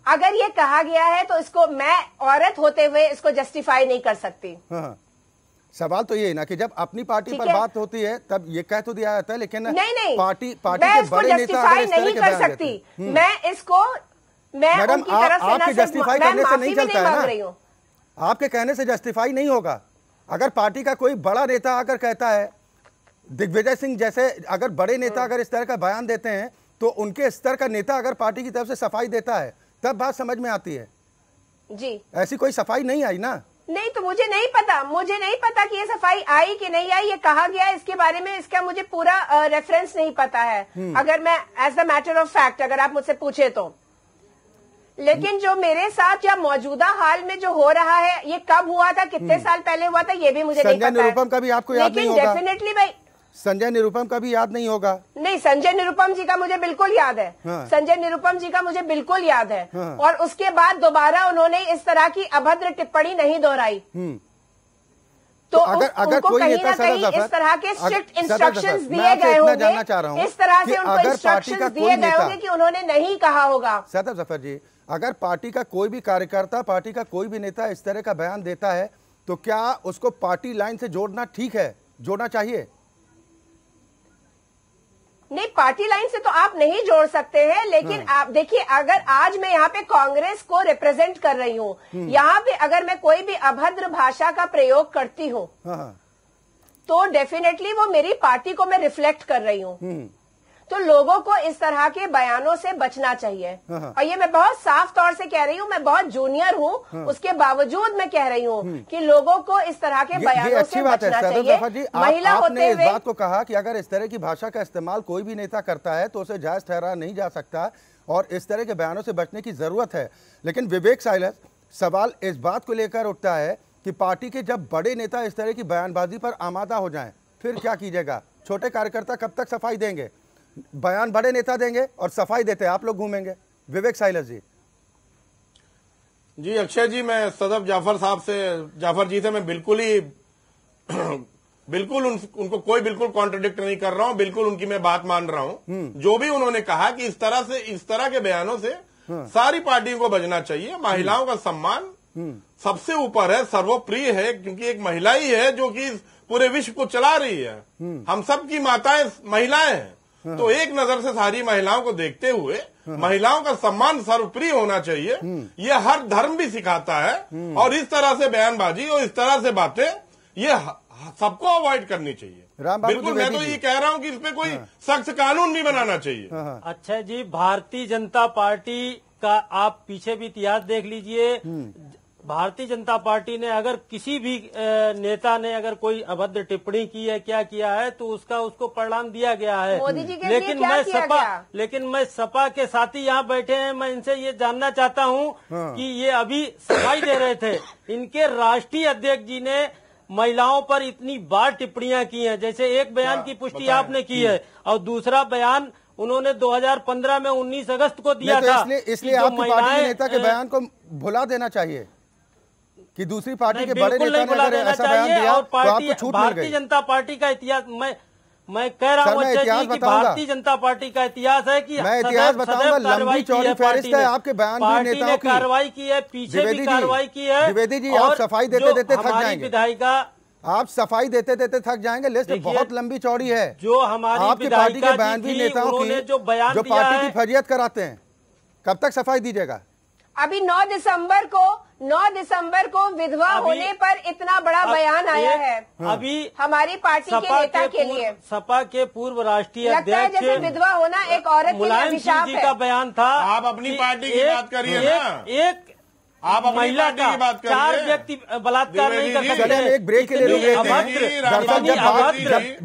अगर ये कहा गया है तो इसको मैं औरत होते हुए इसको जस्टिफाई नहीं कर सकती। सवाल तो ये है ना कि जब अपनी पार्टी पर बात होती है तब ये कह तो दिया जाता है, लेकिन नहीं, पार्टी के बड़े नेता अगर इस तरह के बयान देते हैं, मैं उनकी तरफ से आपके जस्टिफाई करने से नहीं चलता है ना, आपके कहने से जस्टिफाई नहीं होगा। अगर पार्टी का कोई बड़ा नेता आकर कहता है, दिग्विजय सिंह जैसे अगर बड़े नेता अगर इस तरह का बयान देते हैं, तो उनके स्तर का नेता अगर पार्टी की तरफ से सफाई देता है, तब बात समझ में आती है जी। ऐसी कोई सफाई नहीं आई ना। नहीं, तो मुझे नहीं पता कि ये सफाई आई कि नहीं आई, ये कहा गया इसके बारे में, इसका मुझे पूरा रेफरेंस नहीं पता है। अगर मैं as a matter of fact अगर आप मुझसे पूछे तो, लेकिन जो मेरे साथ या मौजूदा हाल में जो हो रहा है, ये कब हुआ था, कितने साल पहले हुआ था, ये भी मुझे नहीं पता है। संजय निरुपम का भी आपको याद नहीं होगा? डेफिनेटली भाई, संजय निरुपम का भी याद नहीं होगा? नहीं, संजय निरुपम जी का मुझे बिल्कुल याद है। संजय निरुपम जी का मुझे बिल्कुल याद है। और उसके बाद दोबारा उन्होंने इस तरह की अभद्र टिप्पणी नहीं दोहराई। तो अगर कोई कहीं ना कहीं इस तरह के स्ट्रिक्ट इंस्ट्रक्शंस दिए गए होंगे, इस तरह से उनको इंस्ट्रक्शंस दिए गए होंगे कि उन्होंने नहीं कहा होगा। सदर जफर जी, अगर पार्टी का कोई भी कार्यकर्ता, पार्टी का कोई भी नेता इस तरह का बयान देता है, तो क्या उसको पार्टी लाइन से जोड़ना ठीक है, जोड़ना चाहिए? नहीं, पार्टी लाइन से तो आप नहीं जोड़ सकते हैं, लेकिन आप देखिए, अगर आज मैं यहाँ पे कांग्रेस को रिप्रेजेंट कर रही हूँ, यहाँ पे अगर मैं कोई भी अभद्र भाषा का प्रयोग करती हूँ, तो डेफिनेटली वो मेरी पार्टी को मैं रिफ्लेक्ट कर रही हूँ। तो लोगों को इस तरह के बयानों से बचना चाहिए। और ये मैं बहुत साफ तौर से कह रही हूँ, मैं बहुत जूनियर हूँ, उसके बावजूद मैं कह रही हूँ कि लोगों को इस तरह के बयानों से बचना चाहिए। महिला होते हुए इस बात को कहा कि अगर इस तरह की भाषा का इस्तेमाल कोई भी नेता करता है तो उसे जायज ठहराया नहीं जा सकता और इस तरह के बयानों से बचने की जरूरत है। लेकिन विवेक साइलस, सवाल इस बात को लेकर उठता है कि पार्टी के जब बड़े नेता इस तरह की बयानबाजी पर आमादा हो जाएं, फिर क्या कीजिएगा? छोटे कार्यकर्ता कब तक सफाई देंगे? बयान बड़े नेता देंगे और सफाई देते आप लोग घूमेंगे। विवेक साइलस जी। जी अक्षय जी, मैं सदफ जाफर जी से मैं बिल्कुल उनको कोई बिल्कुल कॉन्ट्रडिक्ट नहीं कर रहा हूं, बिल्कुल उनकी मैं बात मान रहा हूं। जो भी उन्होंने कहा कि इस तरह के बयानों से सारी पार्टियों को बचना चाहिए। महिलाओं का सम्मान सबसे ऊपर है, सर्वोप्रिय है, क्योंकि एक महिला ही है जो कि पूरे विश्व को चला रही है। हम सब की माताएं महिलाएं हैं, तो एक नजर से सारी महिलाओं को देखते हुए महिलाओं का सम्मान सर्वप्रिय होना चाहिए। ये हर धर्म भी सिखाता है। और इस तरह से बयानबाजी और इस तरह से बातें ये सबको अवॉइड करनी चाहिए। राम बाबू बिल्कुल, मैं तो ये कह रहा हूँ कि इस पे कोई सख्त कानून भी बनाना चाहिए। अच्छा जी, भारतीय जनता पार्टी का आप पीछे भी इतिहास देख लीजिए। भारतीय जनता पार्टी ने अगर किसी भी नेता ने अगर कोई अभद्र टिप्पणी की है, क्या किया है, तो उसको परिणाम दिया गया है। मोदी जी के लेकिन मैं सपा के साथी यहाँ बैठे हैं, मैं इनसे ये जानना चाहता हूँ कि ये अभी सफाई दे रहे थे, इनके राष्ट्रीय अध्यक्ष जी ने महिलाओं पर इतनी बार टिप्पणियां की हैं। जैसे एक बयान की पुष्टि आपने की है और दूसरा बयान उन्होंने 2015 में 19 अगस्त को दिया था। इसलिए आपकी पार्टी के नेता के बयान को भुला देना चाहिए कि दूसरी पार्टी के बड़े नेता ने अगर ऐसा बयान दिया तो आपको छूट मिल गई। भारतीय जनता पार्टी का इतिहास मैं कह रहा हूँ कि भारतीय जनता पार्टी का इतिहास है कि मैं इतिहास बताऊंगा, लंबी चौड़ी फहरिस्त है आपके बयान भी नेताओं की। कार्रवाई की है, पीछे भी कार्रवाई की है। द्विवेदी जी, आप सफाई देते देते थक जाएंगे। विधायिका, आप सफाई देते देते थक जाएंगे। लिस्ट बहुत लंबी चौड़ी है। जो हमारी आपकी पार्टी के बयान भी नेताओं की जो बयान जो पार्टी की फरियाद कराते हैं, कब तक सफाई दीजिएगा? अभी 9 दिसंबर को विधवा होने पर इतना बड़ा बयान आया है अभी हमारी पार्टी के नेता के लिए। सपा के पूर्व राष्ट्रीय लगता है अध्यक्ष जैसे विधवा होना एक औरत के लिए अभिशाप जी है। का बयान था। आप अपनी पार्टी की बात करिए ना। एक आप अपनी महिला पार्टी का की बात करिए। 4 व्यक्ति बलात्कार नहीं कर सकते। चलिए एक ब्रेक के लिए रुक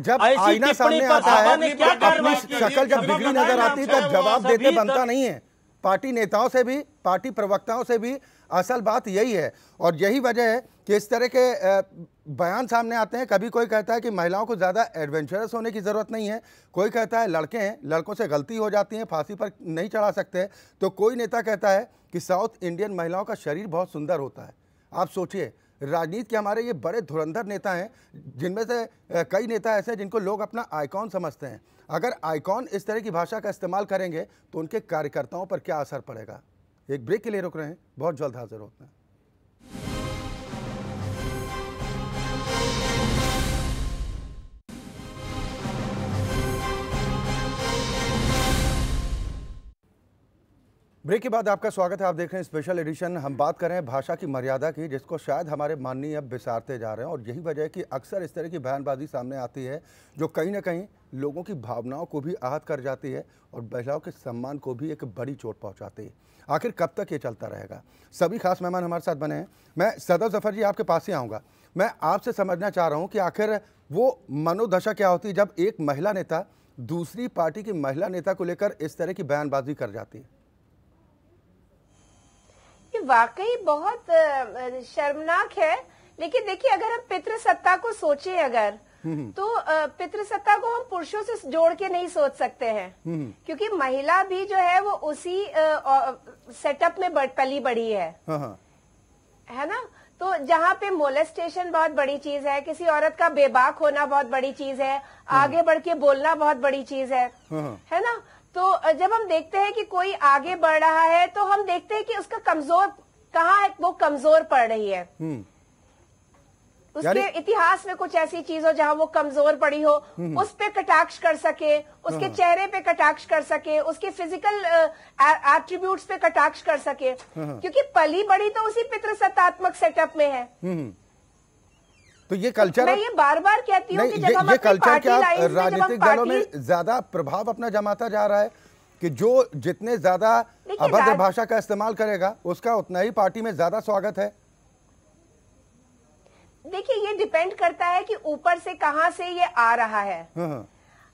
जब आईना सामने आता है, अपनी शक्ल जब बिगड़ी नजर आती है तब जवाब देते बनता नहीं है। पार्टी नेताओं से भी, पार्टी प्रवक्ताओं से भी असल बात यही है और यही वजह है कि इस तरह के बयान सामने आते हैं। कभी कोई कहता है कि महिलाओं को ज़्यादा एडवेंचरस होने की ज़रूरत नहीं है, कोई कहता है लड़के हैं, लड़कों से गलती हो जाती है, फांसी पर नहीं चढ़ा सकते, तो कोई नेता कहता है कि साउथ इंडियन महिलाओं का शरीर बहुत सुंदर होता है। आप सोचिए, राजनीति के हमारे ये बड़े धुरंधर नेता हैं, जिनमें से कई नेता ऐसे हैं जिनको लोग अपना आइकॉन समझते हैं। अगर आइकॉन इस तरह की भाषा का इस्तेमाल करेंगे तो उनके कार्यकर्ताओं पर क्या असर पड़ेगा? एक ब्रेक के लिए रुक रहे हैं, बहुत जल्द हाजिर होते हैं। ब्रेक के बाद आपका स्वागत है। आप देख रहे हैं स्पेशल एडिशन। हम बात कर रहे हैं भाषा की मर्यादा की, जिसको शायद हमारे माननीय अब बिसारते जा रहे हैं और यही वजह है कि अक्सर इस तरह की बयानबाजी सामने आती है जो कहीं ना कहीं लोगों की भावनाओं को भी आहत कर जाती है और महिलाओं के सम्मान को भी एक बड़ी चोट पहुंचाती है। आखिर कब तक ये चलता रहेगा? सभी खास मेहमान हमारे साथ बने हैं। मैं सदर जफर जी आपके पास ही आऊँगा। मैं आपसे समझना चाह रहा हूँ कि आखिर वो मनोदशा क्या होती है जब एक महिला नेता दूसरी पार्टी की महिला नेता को लेकर इस तरह की बयानबाजी कर जाती है? वाकई बहुत शर्मनाक है। लेकिन देखिए, अगर हम पितृसत्ता को सोचें अगर तो पितृसत्ता को हम पुरुषों से जोड़ के नहीं सोच सकते हैं, क्योंकि महिला भी जो है वो उसी सेटअप में पली बढ़ी है ना। तो जहाँ पे मोलेस्टेशन बहुत बड़ी चीज है, किसी औरत का बेबाक होना बहुत बड़ी चीज है, आगे बढ़ के बोलना बहुत बड़ी चीज है ना। तो जब हम देखते हैं कि कोई आगे बढ़ रहा है तो हम देखते हैं कि उसका कमजोर कहाँ है, वो कमजोर पड़ रही है। उसके इतिहास में कुछ ऐसी चीज हो जहां वो कमजोर पड़ी हो, उस पे कटाक्ष कर सके, उसके चेहरे पे कटाक्ष कर सके, उसके फिजिकल एट्रीब्यूट्स पे कटाक्ष कर सके, क्योंकि पली बड़ी तो उसी पितृसत्तात्मक सेटअप में है। तो ये कल्चर, मैं ये बार बार कहती हूँ कि जब हम अपनी पार्टी लाइन में, राजनीतिक दलों में ज्यादा प्रभाव अपना जमाता जा रहा है कि जो जितने ज्यादा अभद्र भाषा का इस्तेमाल करेगा उसका उतना ही पार्टी में ज्यादा स्वागत है। देखिए, ये डिपेंड करता है कि ऊपर से कहां से ये आ रहा है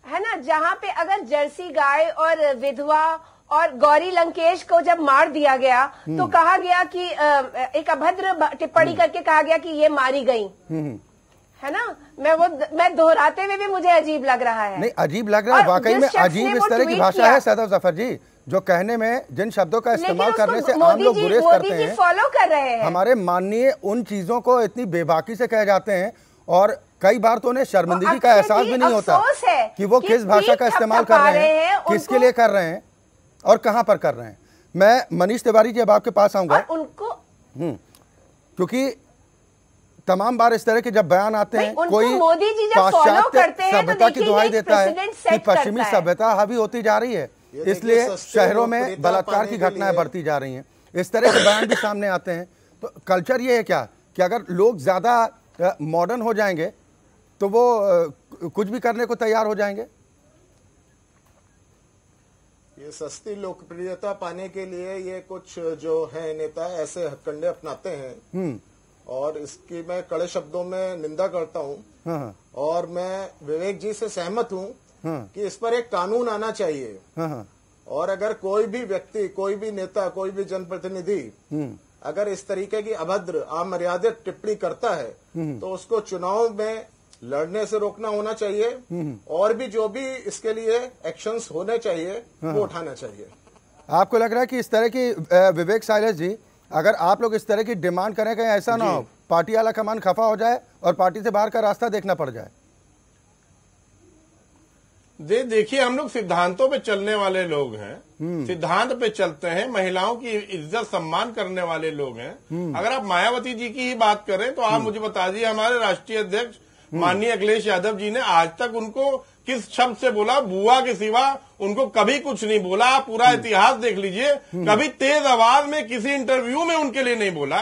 ना। जहां पे अगर जर्सी गाय और विधवा और गौरी लंकेश को जब मार दिया गया तो कहा गया कि एक अभद्र टिप्पणी करके कहा गया कि ये मारी गई, है ना। मैं दोहराते हुए भी मुझे अजीब लग रहा है। नहीं, अजीब लग रहा है वाकई में। अजीब इस तरह की भाषा है सदर जफर जी, जो कहने में जिन शब्दों का इस्तेमाल करने से आम लोग गुरेज करते हैं, फॉलो कर रहे हैं। हमारे माननीय उन चीजों को इतनी बेबाकी से कहे जाते हैं और कई बार तो उन्हें शर्मिंदगी का एहसास भी नहीं होता कि वो किस भाषा का इस्तेमाल कर रहे हैं, किसके लिए कर रहे हैं और कहां पर कर रहे हैं। मैं मनीष तिवारी जी अब आपके पास आऊंगा, उनको क्योंकि तमाम बार इस तरह के जब बयान आते हैं, कोई मोदी जी जब फॉलो करते हैं सभ्यता की दुहाई देता है कि पश्चिमी सभ्यता हावी होती जा रही है, इसलिए शहरों में बलात्कार की घटनाएं बढ़ती जा रही हैं। इस तरह के बयान भी सामने आते हैं। तो कल्चर ये है क्या कि अगर लोग ज्यादा मॉडर्न हो जाएंगे तो वो कुछ भी करने को तैयार हो जाएंगे? ये सस्ती लोकप्रियता पाने के लिए ये कुछ जो है नेता ऐसे हथकंडे अपनाते हैं और इसकी मैं कड़े शब्दों में निंदा करता हूँ। और मैं विवेक जी से सहमत हूँ कि इस पर एक कानून आना चाहिए। और अगर कोई भी व्यक्ति, कोई भी नेता, कोई भी जनप्रतिनिधि अगर इस तरीके की अभद्र, अमर्यादित टिप्पणी करता है तो उसको चुनाव में लड़ने से रोकना होना चाहिए और भी जो भी इसके लिए एक्शंस होने चाहिए वो उठाना चाहिए। आपको लग रहा है कि इस तरह की विवेक साइलेज जी, अगर आप लोग इस तरह की डिमांड करें कहीं ऐसा ना हो पार्टी वाला कमान खफा हो जाए और पार्टी से बाहर का रास्ता देखना पड़ जाए? देखिए, हम लोग सिद्धांतों पे चलने वाले लोग हैं, सिद्धांत पे चलते हैं, महिलाओं की इज्जत सम्मान करने वाले लोग हैं। अगर आप मायावती जी की ही बात करें तो आप मुझे बता दीजिए, हमारे राष्ट्रीय अध्यक्ष माननीय अखिलेश यादव जी ने आज तक उनको किस शब्द से बोला? बुआ के सिवा उनको कभी कुछ नहीं बोला। आप पूरा इतिहास देख लीजिए, कभी तेज आवाज में किसी इंटरव्यू में उनके लिए नहीं बोला।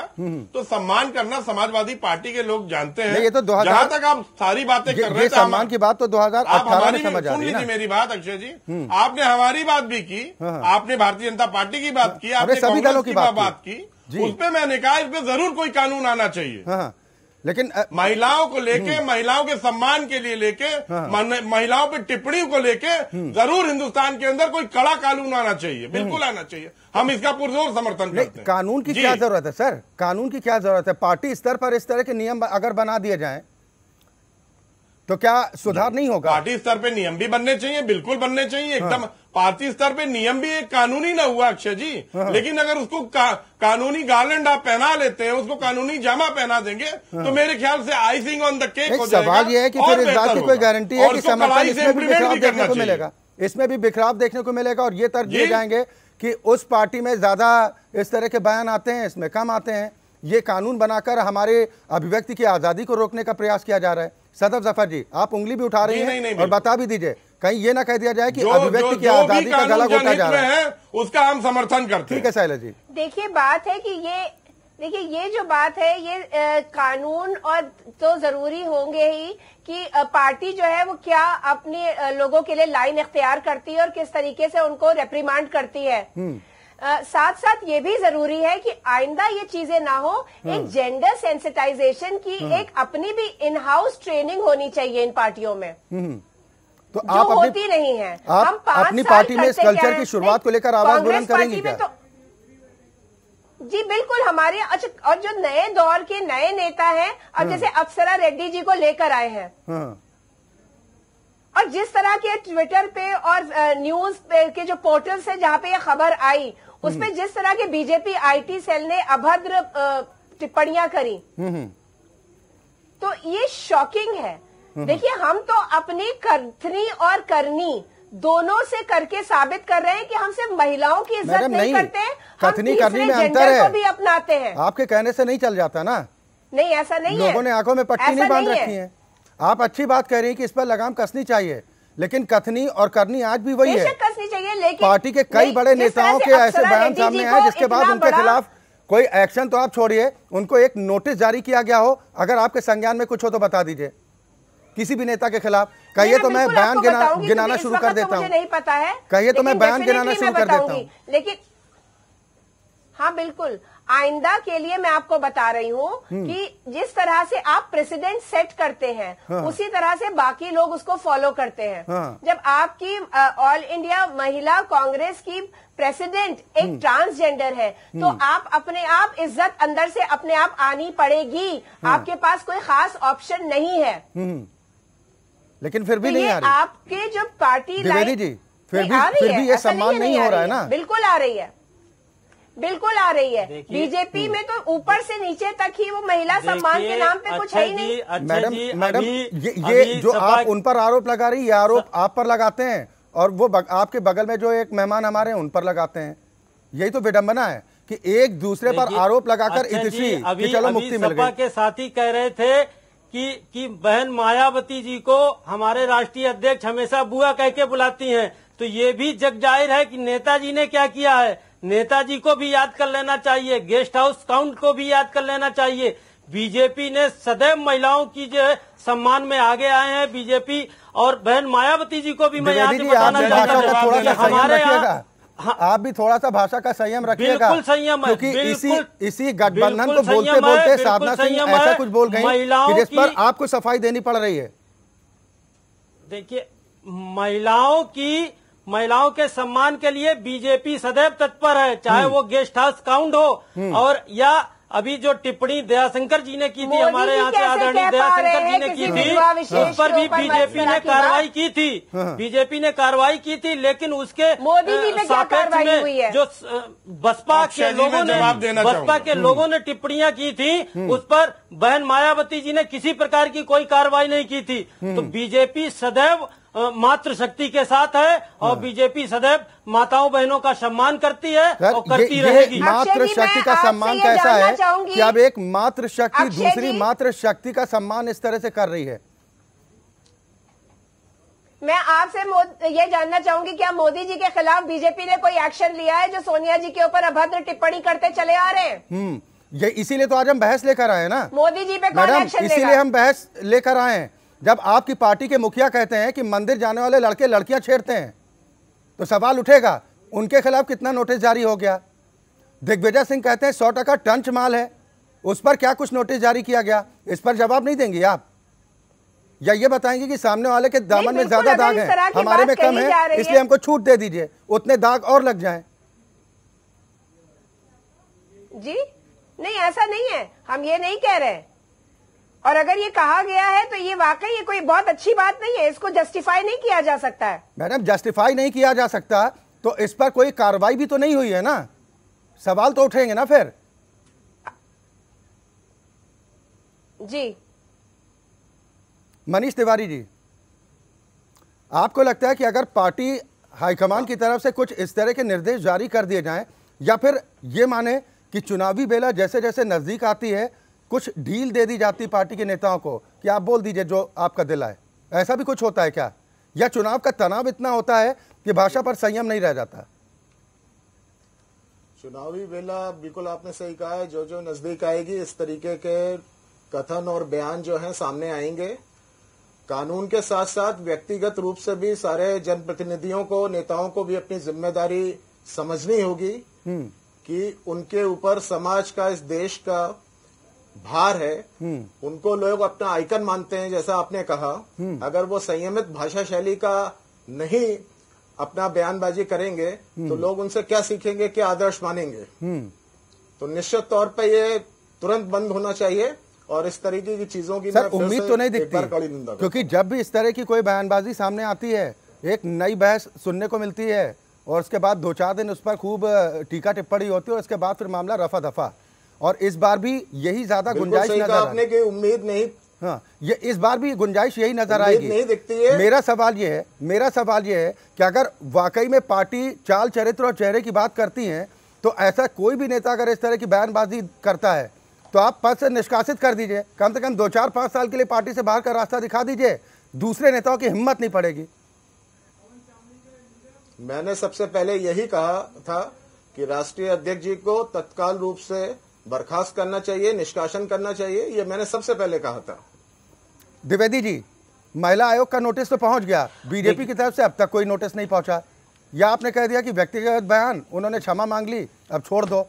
तो सम्मान करना समाजवादी पार्टी के लोग जानते हैं। ये तो जहां तक आप सारी बातें कर रहे थे, सम्मान की बात तो 2018 में समझ आ रही है ना। मेरी बात अक्षय जी, आपने हमारी बात भी की, आपने भारतीय जनता पार्टी की बात की, आपने सभी दलों की बात की। उस पर मैंने कहा इस पे जरूर कोई कानून आना चाहिए। लेकिन महिलाओं को लेके, महिलाओं के सम्मान के लिए लेके, महिलाओं पे टिप्पणी को लेके जरूर हिंदुस्तान के अंदर कोई कड़ा कानून आना चाहिए, बिल्कुल आना चाहिए। हम इसका पुरजोर समर्थन करते हैं। कानून की क्या जरूरत है सर? कानून की क्या जरूरत है? पार्टी स्तर पर इस तरह के नियम अगर बना दिए जाएं तो क्या सुधार नहीं होगा? पार्टी स्तर पे नियम भी बनने चाहिए, बिल्कुल बनने चाहिए एकदम। पार्टी स्तर पे नियम भी एक कानूनी ना हुआ अक्षय जी, लेकिन अगर उसको कानूनी गार्लैंड आप पहना लेते हैं, उसको कानूनी जामा पहना देंगे तो मेरे ख्याल से आइसिंग ऑन द केक हो जाएगा। सवाल यह है कि फिर इस बात की कोई गारंटी है कि समर्थन इसमें भी बिखराव देखने को मिलेगा? इसमें भी बिखराव देखने को मिलेगा और ये तर्क दिए जाएंगे कि उस पार्टी में ज्यादा इस तरह के बयान आते हैं, इसमें कम आते हैं। ये कानून बनाकर हमारे अभिव्यक्ति की आजादी को रोकने का प्रयास किया जा रहा है। सदफ जफर जी, आप उंगली भी उठा रहे हैं और बता भी दीजिए, कहीं ये ना कह दिया जाए कि अभिव्यक्ति की आजादी का गला घोटा जा रहा है। उसका हम समर्थन करते हैं। ठीक है शैलजा जी। देखिए, बात है कि ये जो बात है, ये कानून और तो जरूरी होंगे ही कि पार्टी जो है वो क्या अपने लोगों के लिए लाइन इख्तियार करती है और किस तरीके से उनको रेप्रीमांड करती है। साथ साथ ये भी जरूरी है कि आइंदा ये चीजें ना हो। एक जेंडर सेंसिटाइजेशन की एक अपनी भी इन हाउस ट्रेनिंग होनी चाहिए इन पार्टियों में, तो जो आप होती नहीं है। आप अपनी पार्टी में इस कल्चर की शुरुआत को लेकर आवाज बुलंद करेंगे क्या? जी बिल्कुल, हमारे अच्छा, और जो नए दौर के नए नेता हैं, अब जैसे अप्सरा रेड्डी जी को लेकर आए हैं, और जिस तरह के ट्विटर पे और न्यूज पे के जो पोर्टल्स है जहां पे ये खबर आई, उसमें जिस तरह के बीजेपी आईटी सेल ने अभद्र टिप्पणियां करी, तो ये शॉकिंग है। देखिए, हम तो अपनी कथनी और करनी दोनों से करके साबित कर रहे हैं कि हम सिर्फ महिलाओं की इज्जत नहीं करते, हम कथनी करनी में अंतर जेंडर है। को भी अपनाते हैं। आपके कहने से नहीं चल जाता ना। नहीं, ऐसा नहीं है। लोगों ने आंखों में पट्टी नहीं बांध रखी है। आप अच्छी बात कह रही हैं कि इस पर लगाम कसनी चाहिए, लेकिन कथनी और करनी आज भी वही है। कसनी चाहिए, लेकिन पार्टी के कई बड़े नेताओं के ऐसे बयान सामने आए जिसके बाद उनके खिलाफ कोई एक्शन तो आप छोड़िए, उनको एक नोटिस जारी किया गया हो। अगर आपके संज्ञान में कुछ हो तो बता दीजिए, किसी भी नेता के खिलाफ कहिए तो मैं बयान गिनाना शुरू कर देता हूँ। मुझे नहीं पता है, कहिए तो मैं बयान गिनाना शुरू कर देता हूँ। लेकिन हाँ बिल्कुल, आइंदा के लिए मैं आपको बता रही हूँ कि जिस तरह से आप प्रेसिडेंट सेट करते हैं, उसी तरह से बाकी लोग उसको फॉलो करते हैं। जब आपकी ऑल इंडिया महिला कांग्रेस की प्रेसिडेंट एक ट्रांसजेंडर है, तो आप अपने आप इज्जत अंदर से अपने आप आनी पड़ेगी। आपके पास कोई खास ऑप्शन नहीं है। लेकिन फिर भी नहीं आ रही आपके जो पार्टी द्विवेदी जी, फिर भी ये सम्मान नहीं हो रहा है ना। बिल्कुल आ रही है, बिल्कुल आ रही है। बीजेपी में तो ऊपर से नीचे तक ही वो महिला सम्मान के नाम पे कुछ है ही नहीं। मैडम ये जो आप उन पर आरोप लगा रही है, ये आरोप आप पर लगाते हैं और वो आपके बगल में जो एक मेहमान हमारे हैं उन पर लगाते हैं। यही तो विडंबना है कि एक दूसरे पर आरोप लगाकर इतनी चलो मुक्ति मिल गई। के साथी कह रहे थे कि बहन मायावती जी को हमारे राष्ट्रीय अध्यक्ष हमेशा बुआ कह के बुलाती हैं, तो ये भी जग जाहिर है कि नेताजी ने क्या किया है। नेताजी को भी याद कर लेना चाहिए, गेस्ट हाउस काउंट को भी याद कर लेना चाहिए, बीजेपी ने सदैव महिलाओं की जो है सम्मान में आगे आए हैं। बीजेपी और बहन मायावती जी को भी मैं यहाँ से बताना चाहता हूँ कि हमारे यहाँ आप भी थोड़ा सा भाषा का संयम रखिएगा, बिल्कुल संयम है, क्योंकि इसी गठबंधन को बोलते बोलते साधना सिंह ऐसा कुछ बोल गई कि जिस पर आपको सफाई देनी पड़ रही है। देखिए, महिलाओं के सम्मान के लिए बीजेपी सदैव तत्पर है, चाहे वो गेस्ट हाउस काउंट हो और या अभी जो टिप्पणी दयाशंकर जी ने की थी, हमारे यहाँ से आदरणीय दयाशंकर जी ने की थी, उस पर भी बीजेपी ने कार्रवाई की थी। बीजेपी ने कार्रवाई की थी, लेकिन उसके सापेक्ष में जो बसपा के लोगों ने टिप्पणियां की थी, उस पर बहन मायावती जी ने किसी प्रकार की कोई कार्रवाई नहीं की थी। तो बीजेपी सदैव मातृशक्ति के साथ है और बीजेपी सदैव माताओं बहनों का सम्मान करती है और करती रहेगी। मातृशक्ति का सम्मान कैसा है कि अब एक मातृशक्ति दूसरी मातृशक्ति का सम्मान इस तरह से कर रही है। मैं आपसे ये जानना चाहूंगी, क्या मोदी जी के खिलाफ बीजेपी ने कोई एक्शन लिया है जो सोनिया जी के ऊपर अभद्र टिप्पणी करते चले आ रहे हैं? ये इसीलिए तो आज हम बहस लेकर आए ना मोदी जी पे कौन एक्शन लेगा? इसीलिए हम बहस लेकर आए हैं। जब आपकी पार्टी के मुखिया कहते हैं कि मंदिर जाने वाले लड़के लड़कियां छेड़ते हैं, तो सवाल उठेगा उनके खिलाफ कितना नोटिस जारी हो गया। दिग्विजय सिंह कहते हैं 100% टंच माल है, उस पर क्या कुछ नोटिस जारी किया गया? इस पर जवाब नहीं देंगे आप, या ये बताएंगे कि सामने वाले के दामन में ज्यादा दाग है, हमारे में कम है, इसलिए हमको छूट दे दीजिए, उतने दाग और लग जाएं। जी नहीं, ऐसा नहीं है, हम ये नहीं कह रहे। और अगर ये कहा गया है तो ये वाकई ये कोई बहुत अच्छी बात नहीं है, इसको जस्टिफाई नहीं किया जा सकता है। मैडम, जस्टिफाई नहीं किया जा सकता तो इस पर कोई कार्रवाई भी तो नहीं हुई है ना, सवाल तो उठेंगे ना फिर। जी मनीष तिवारी जी, आपको लगता है कि अगर पार्टी हाईकमान की तरफ से कुछ इस तरह के निर्देश जारी कर दिए जाएं, या फिर ये माने कि चुनावी बेला जैसे जैसे नजदीक आती है कुछ ढील दे दी जाती पार्टी के नेताओं को कि आप बोल दीजिए जो आपका दिल आए, ऐसा भी कुछ होता है क्या? या चुनाव का तनाव इतना होता है कि भाषा पर संयम नहीं रह जाता? चुनावी बेला बिल्कुल आपने सही कहा है, जो जो नजदीक आएगी इस तरीके के कथन और बयान जो हैं सामने आएंगे। कानून के साथ साथ व्यक्तिगत रूप से भी सारे जनप्रतिनिधियों को, नेताओं को भी अपनी जिम्मेदारी समझनी होगी कि उनके ऊपर समाज का, इस देश का भार है। उनको लोग अपना आइकन मानते हैं, जैसा आपने कहा। अगर वो संयमित भाषा शैली का नहीं अपना बयानबाजी करेंगे तो लोग उनसे क्या सीखेंगे, क्या आदर्श मानेंगे? तो निश्चित तौर पे ये तुरंत बंद होना चाहिए और इस तरीके की चीजों की सर उम्मीद तो नहीं दिखती, क्योंकि जब भी इस तरह की कोई बयानबाजी सामने आती है एक नई बहस सुनने को मिलती है और उसके बाद 2-4 दिन उस पर खूब टीका टिप्पणी होती है और उसके बाद फिर मामला रफा दफा। और इस बार भी यही ज्यादा गुंजाइश नजर आपने की उम्मीद नहीं, हाँ, ये इस बार भी गुंजाइश यही नजर आएगी, नहीं दिखती है। मेरा सवाल ये है कि अगर वाकई में पार्टी चाल चरित्र और चेहरे की बात करती है तो ऐसा कोई भी नेता अगर इस तरह की बयानबाजी करता है तो आप पद से निष्कासित कर दीजिए, कम से कम 2-4-5 साल के लिए पार्टी से बाहर का रास्ता दिखा दीजिए, दूसरे नेताओं की हिम्मत नहीं पड़ेगी। मैंने सबसे पहले यही कहा था कि राष्ट्रीय अध्यक्ष जी को तत्काल रूप से बर्खास्त करना चाहिए, निष्कासन करना चाहिए, ये मैंने सबसे पहले कहा था। द्विवेदी जी, महिला आयोग का नोटिस तो पहुंच गया, बीजेपी की तरफ से अब तक कोई नोटिस नहीं पहुंचा, या आपने कह दिया कि व्यक्तिगत बयान, उन्होंने क्षमा मांग ली, अब छोड़ दो,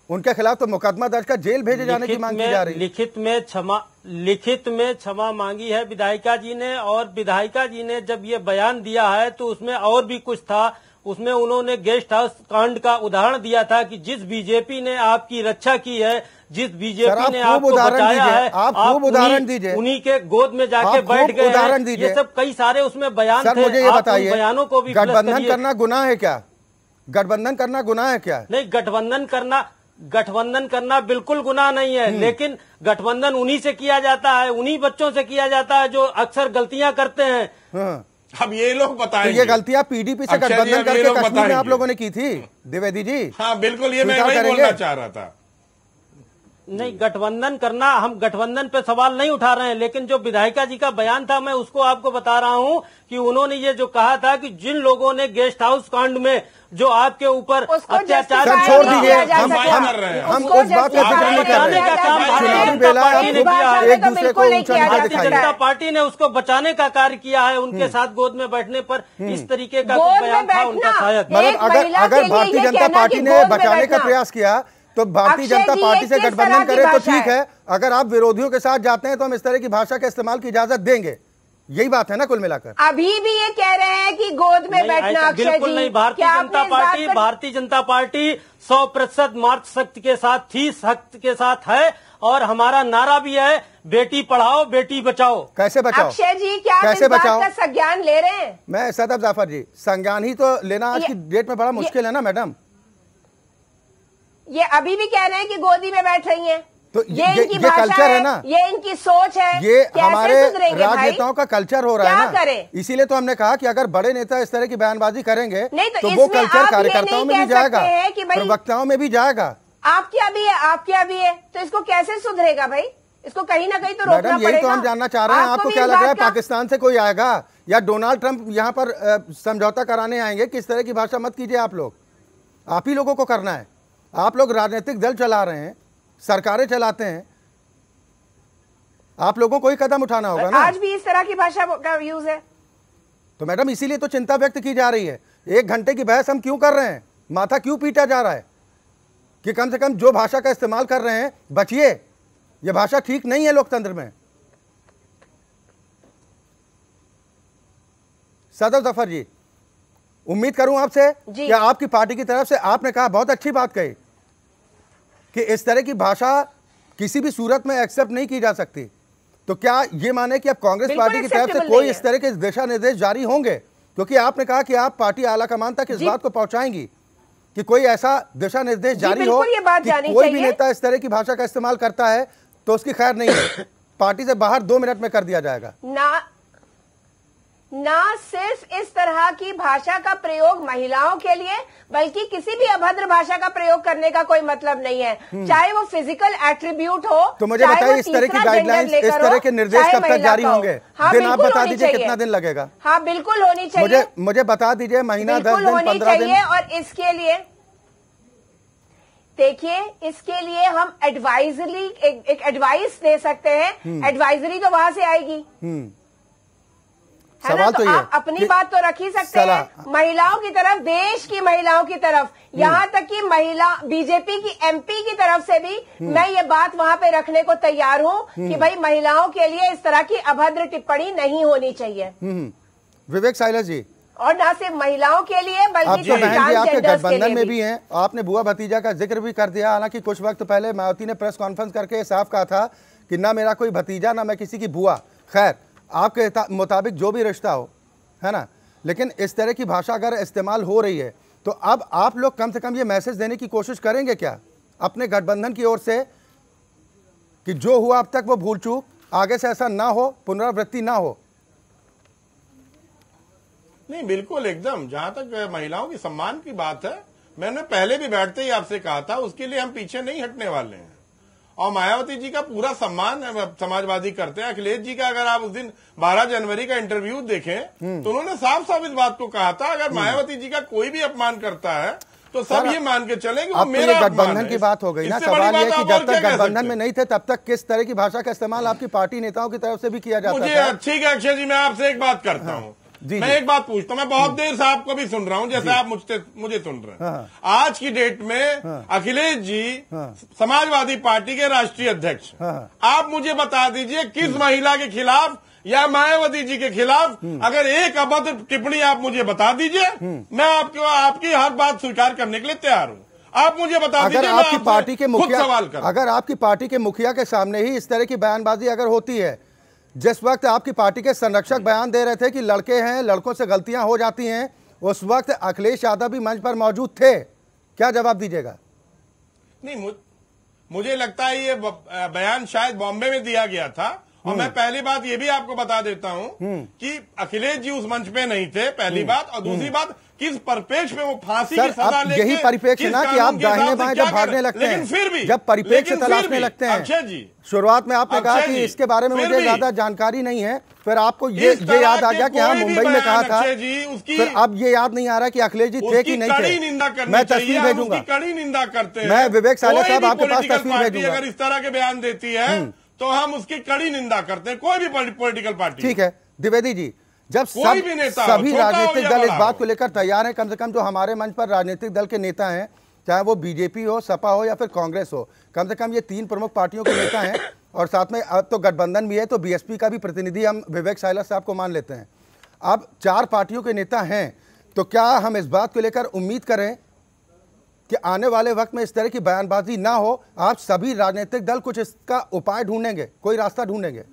उनके खिलाफ तो मुकदमा दर्ज कर जेल भेजे जाने की मांग की जा रही है। लिखित में क्षमा मांगी है विधायिका जी ने, और विधायिका जी ने जब ये बयान दिया है तो उसमें और भी कुछ था। उसमें उन्होंने गेस्ट हाउस कांड का उदाहरण दिया था कि जिस बीजेपी ने आपकी रक्षा की है, जिस बीजेपी ने आपको बचाया है, आप खूब उदाहरण दीजिए, उन्हीं के गोद में जाके बैठ गए हैं। ये सब कई सारे उसमें बयान थे। मुझे ये बताइए, बयानों को भी गठबंधन करना गुनाह है क्या? गठबंधन करना गुनाह है क्या? नहीं, गठबंधन करना बिल्कुल गुनाह नहीं है, लेकिन गठबंधन उन्हीं से किया जाता है, उन्हीं बच्चों से किया जाता है जो अक्सर गलतियां करते हैं। अब ये लोग बताएंगे। तो ये गलतियां पीडीपी से गठबंधन करके कश्मीर में आप लोगों ने की थी, द्विवेदी जी। हाँ बिल्कुल, ये मैं वही बोलना चाह रहा था। नहीं, गठबंधन करना, हम गठबंधन पे सवाल नहीं उठा रहे हैं, लेकिन जो विधायिका जी का बयान था मैं उसको आपको बता रहा हूं कि उन्होंने ये जो कहा था कि जिन लोगों ने गेस्ट हाउस कांड में जो आपके ऊपर अत्याचार छोड़ दीजिए, हम उस बात का जिक्र नहीं कर रहे हैं। चुनावी बेला एक दूसरे को ऊंचा नीचा भारतीय जनता पार्टी ने उसको बचाने का कार्य किया है। उनके साथ गोद में बैठने पर इस तरीके का बयान था उनका शायद। मतलब अगर भारतीय जनता पार्टी ने बचाने का प्रयास किया तो भारतीय जनता पार्टी से गठबंधन करे तो ठीक है, अगर आप विरोधियों के साथ जाते हैं तो हम इस तरह की भाषा के इस्तेमाल की इजाजत देंगे। यही बात है ना कुल मिलाकर। अभी भी ये कह रहे हैं कि गोद में बैठना अक्षय जी, बिल्कुल नहीं। भारतीय जनता पार्टी 100% मार्क्स सख्त के साथ थी, सख्त के साथ है, और हमारा नारा भी है बेटी पढ़ाओ बेटी बचाओ। कैसे बचाओ अक्षय जी, क्या कैसे इस बात बचाओ का संज्ञान ले रहे हैं? मैं सदब जाफर जी, संज्ञान ही तो लेना आज की डेट में बड़ा मुश्किल है ना मैडम। ये अभी भी कह रहे हैं कि गोदी में बैठ रही हैं। तो ये इनकी भाषा कल्चर है ना, ये इनकी सोच है। ये हमारे सुधरेंगे राजनेताओं का कल्चर हो रहा है ना। करें? इसीलिए तो हमने कहा कि अगर बड़े नेता इस तरह की बयानबाजी करेंगे तो वो कल्चर आप कार्यकर्ताओं में भी जाएगा, कि भाई प्रवक्ताओं में भी जाएगा। आप क्या भी है, आप क्या भी है, तो इसको कैसे सुधरेगा भाई? इसको कहीं ना कहीं तो रोकना मैडम, यही तो हम जानना चाह रहे हैं। आपको क्या लग रहा है पाकिस्तान से कोई आएगा या डोनाल्ड ट्रंप यहाँ पर समझौता कराने आएंगे? किस तरह की भाषा मत कीजिए आप लोग, आप ही लोगों को करना है। आप लोग राजनीतिक दल चला रहे हैं, सरकारें चलाते हैं, आप लोगों को ही कदम उठाना होगा ना। आज भी इस तरह की भाषा का यूज है तो मैडम इसीलिए तो चिंता व्यक्त की जा रही है। 1 घंटे की बहस हम क्यों कर रहे हैं? माथा क्यों पीटा जा रहा है कि कम से कम जो भाषा का इस्तेमाल कर रहे हैं बचिए। यह भाषा ठीक नहीं है लोकतंत्र में। सदर जफर जी, उम्मीद करूं आपसे कि आपकी पार्टी की तरफ से आपने कहा, बहुत अच्छी बात कही कि इस तरह की भाषा किसी भी सूरत में एक्सेप्ट नहीं की जा सकती। तो क्या ये माने कि अब कांग्रेस पार्टी की तरफ से कोई इस तरह के दिशा निर्देश जारी होंगे? क्योंकि आपने कहा कि आप पार्टी आला कमान तक इस बात को पहुंचाएंगी कि कोई ऐसा दिशा निर्देश जारी हो कि कोई भी नेता इस तरह की भाषा का इस्तेमाल करता है तो उसकी खैर नहीं है, पार्टी से बाहर 2 मिनट में कर दिया जाएगा। ना सिर्फ इस तरह की भाषा का प्रयोग महिलाओं के लिए, बल्कि किसी भी अभद्र भाषा का प्रयोग करने का कोई मतलब नहीं है, चाहे वो फिजिकल एट्रीब्यूट हो। तो मुझे बताइए इस तरह की गाइडलाइंस, इस तरह के निर्देश कब तक जारी होंगे? दिन आप बता दीजिए, कितना दिन लगेगा? हाँ बिल्कुल होनी चाहिए। मुझे बता दीजिए, महीना, 10 दिन, 15 दिन। और इसके लिए देखिए, इसके लिए हम एडवाइजरी एक एडवाइस दे सकते हैं। एडवाइजरी तो वहां से आएगी, सवाल तो आप अपनी बात तो रख ही सकते हैं महिलाओं की तरफ, देश की महिलाओं की तरफ, यहाँ तक कि महिला बीजेपी की एमपी की तरफ से भी मैं ये बात वहाँ पे रखने को तैयार हूँ कि भाई महिलाओं के लिए इस तरह की अभद्र टिप्पणी नहीं होनी चाहिए। विवेक साइलस जी, और न सिर्फ महिलाओं के लिए बल्कि आपके गठबंधन में भी हैं। आपने बुआ भतीजा का जिक्र भी कर दिया। हालांकि कुछ वक्त पहले मायावती ने प्रेस कॉन्फ्रेंस करके साफ कहा था कि ना मेरा कोई भतीजा ना मैं किसी की बुआ, खैर आपके मुताबिक जो भी रिश्ता हो, है ना। लेकिन इस तरह की भाषा अगर इस्तेमाल हो रही है तो अब आप लोग कम से कम ये मैसेज देने की कोशिश करेंगे क्या अपने गठबंधन की ओर से कि जो हुआ अब तक वो भूल चूक, आगे से ऐसा ना हो, पुनरावृत्ति ना हो? नहीं, बिल्कुल एकदम। जहां तक महिलाओं की सम्मान की बात है, मैंने पहले भी बैठते ही आपसे कहा था, उसके लिए हम पीछे नहीं हटने वाले हैं। और मायावती जी का पूरा सम्मान समाजवादी करते हैं। अखिलेश जी का अगर आप उस दिन 12 जनवरी का इंटरव्यू देखें तो उन्होंने साफ साफ इस बात को कहा था, अगर मायावती जी का कोई भी अपमान करता है तो सब ये मान के चलेंगे वो मेरा गठबंधन की बात हो गई ना। सवाल ये कि जब तक गठबंधन में नहीं थे तब तक किस तरह की भाषा का इस्तेमाल आपकी पार्टी नेताओं की तरफ से भी किया जाता था? ठीक है अक्षय जी, मैं आपसे एक बात करता हूँ। मैं एक बात पूछता हूँ, मैं बहुत देर से आपको भी सुन रहा हूँ जैसे आप मुझे सुन रहे हैं। आज की डेट में अखिलेश जी समाजवादी पार्टी के राष्ट्रीय अध्यक्ष, आप मुझे बता दीजिए किस महिला के खिलाफ या मायावती जी के खिलाफ अगर एक अभद्र टिप्पणी आप मुझे बता दीजिए, मैं आपकी हर बात स्वीकार करने के लिए तैयार हूँ। आप मुझे बता दीजिए, अगर आपकी पार्टी के मुखिया, अगर आपकी पार्टी के मुखिया के सामने ही इस तरह की बयानबाजी अगर होती है, जिस वक्त आपकी पार्टी के संरक्षक बयान दे रहे थे कि लड़के हैं, लड़कों से गलतियां हो जाती हैं, उस वक्त अखिलेश यादव भी मंच पर मौजूद थे, क्या जवाब दीजिएगा? नहीं, मुझे लगता है ये बयान शायद बॉम्बे में दिया गया था और मैं पहली बात ये भी आपको बता देता हूं कि अखिलेश जी उस मंच पे नहीं थे, पहली बात। और दूसरी बात, किस परिप्रेक्ष्य में वो फांसी की सजा लेके, यही परिप्रेक्ष्य ना कि आप दाहिने बाएं जब भागने लगते हैं, फिर भी जब परिप्रेक्ष्य तलाशने लगते हैं। अक्षय जी, शुरुआत में आपने कहा कि इसके बारे में मुझे ज्यादा जानकारी नहीं है, फिर आपको ये याद आ गया कि हाँ मुंबई में कहा था, फिर अब ये याद नहीं आ रहा कि अखिलेश जी थे कि नहीं थे। मैं तस्वीर भेजूंगा, कड़ी निंदा करते हैं। मैं विवेक साले साहब आपके पास तस्वीर भेजूंगा। अगर इस तरह के बयान देती है तो हम उसकी कड़ी निंदा करते हैं, कोई भी पॉलिटिकल पार्टी। ठीक है द्विवेदी जी, जब सभी राजनीतिक दल इस बात को लेकर तैयार हैं, कम से कम जो हमारे मंच पर राजनीतिक दल के नेता हैं, चाहे वो बीजेपी हो, सपा हो या फिर कांग्रेस हो, कम से कम ये 3 प्रमुख पार्टियों के नेता हैं और साथ में अब तो गठबंधन भी है, तो बीएसपी का भी प्रतिनिधि हम विवेक सायला साहब को मान लेते हैं। अब 4 पार्टियों के नेता हैं, तो क्या हम इस बात को लेकर उम्मीद करें कि आने वाले वक्त में इस तरह की बयानबाजी ना हो? आप सभी राजनीतिक दल कुछ इसका उपाय ढूंढेंगे, कोई रास्ता ढूंढेंगे?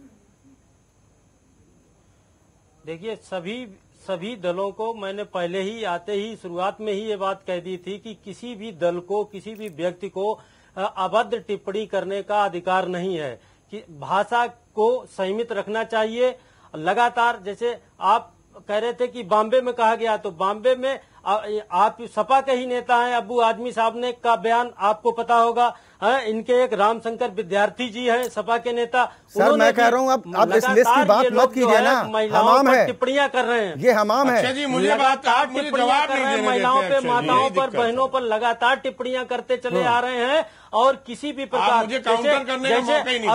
देखिए, सभी दलों को मैंने पहले ही आते ही शुरुआत में ही ये बात कह दी थी कि किसी भी दल को, किसी भी व्यक्ति को अभद्र टिप्पणी करने का अधिकार नहीं है, कि भाषा को संयमित रखना चाहिए। लगातार जैसे आप कह रहे थे कि बॉम्बे में कहा गया, तो बॉम्बे में आप सपा के ही नेता हैं, अबू आजमी साहब ने का बयान आपको पता होगा। इनके एक रामशंकर विद्यार्थी जी हैं, सपा के नेता। सर मैं कह रहा हूँ अब इस लिस्ट की बात मत कीजिए ना, हमाम है, टिप्पणियां कर रहे हैं, ये हमाम है। जी, मुझे बात आप मुझे जवाब नहीं देने देते। महिलाओं पे, माताओं पर, बहनों पर लगातार टिप्पणियां करते चले आ रहे हैं और किसी भी प्रकार मुझे काउंटर करने का मौका ही नहीं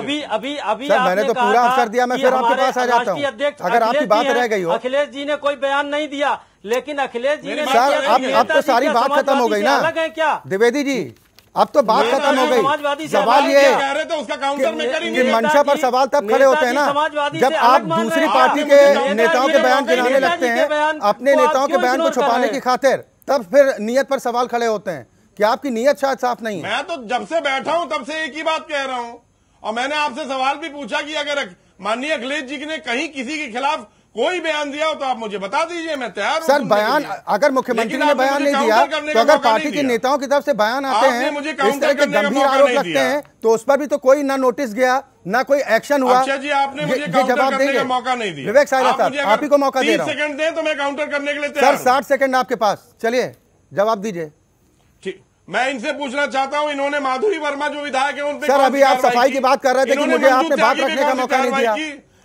अभी मैंने तो पूरा अवसर दिया, मैं फिर आपके पास आ जाता हूँ अगर आपकी बात रह गई हो। अखिलेश जी ने कोई बयान नहीं दिया, लेकिन अखिलेश जी ने सर अब तो सारी बात खत्म हो गई ना क्या द्विवेदी जी, अब तो बात खत्म हो गई। सवाल ये है कि मंशा पर सवाल तब खड़े होते हैं ना जब आप दूसरी पार्टी के नेताओं के बयान गिनाने लगते हैं, अपने नेताओं के बयान को छुपाने की खातिर, तब फिर नियत पर सवाल खड़े होते हैं कि आपकी नियत शायद साफ नहीं है। मैं तो जब से बैठा हूं तब से एक ही बात कह रहा हूं, और मैंने आपसे सवाल भी पूछा कि अगर माननीय अखिलेश जी ने कहीं किसी के खिलाफ कोई बयान दिया हो तो आप मुझे बता दीजिए, मैं तैयार हूं। सर बयान अगर मुख्यमंत्री ने बयान नहीं दिया तो अगर पार्टी के नेताओं की तरफ से बयान आते हैं, इस तरह के गंभीर आरोप लगते हैं, तो उस पर भी तो कोई ना नोटिस गया, ना कोई एक्शन हुआ। अच्छा जी, आपने मुझे काउंटर करने का मौका नहीं दिया। विवेक सायला साहब, आप ही को मौका दे रहा हूं। 30 सेकंड दें तो मैं काउंटर करने के लिए तैयार हूं। सर 60 सेकंड आपके पास, चलिए जवाब दीजिए। ठीक, मैं इनसे पूछना चाहता हूं, इन्होंने माधुरी वर्मा जो विधायक है उन पे सर अभी आप सफाई की बात कर रहे थे कि मुझे आपने बात रखने का मौका नहीं दिया,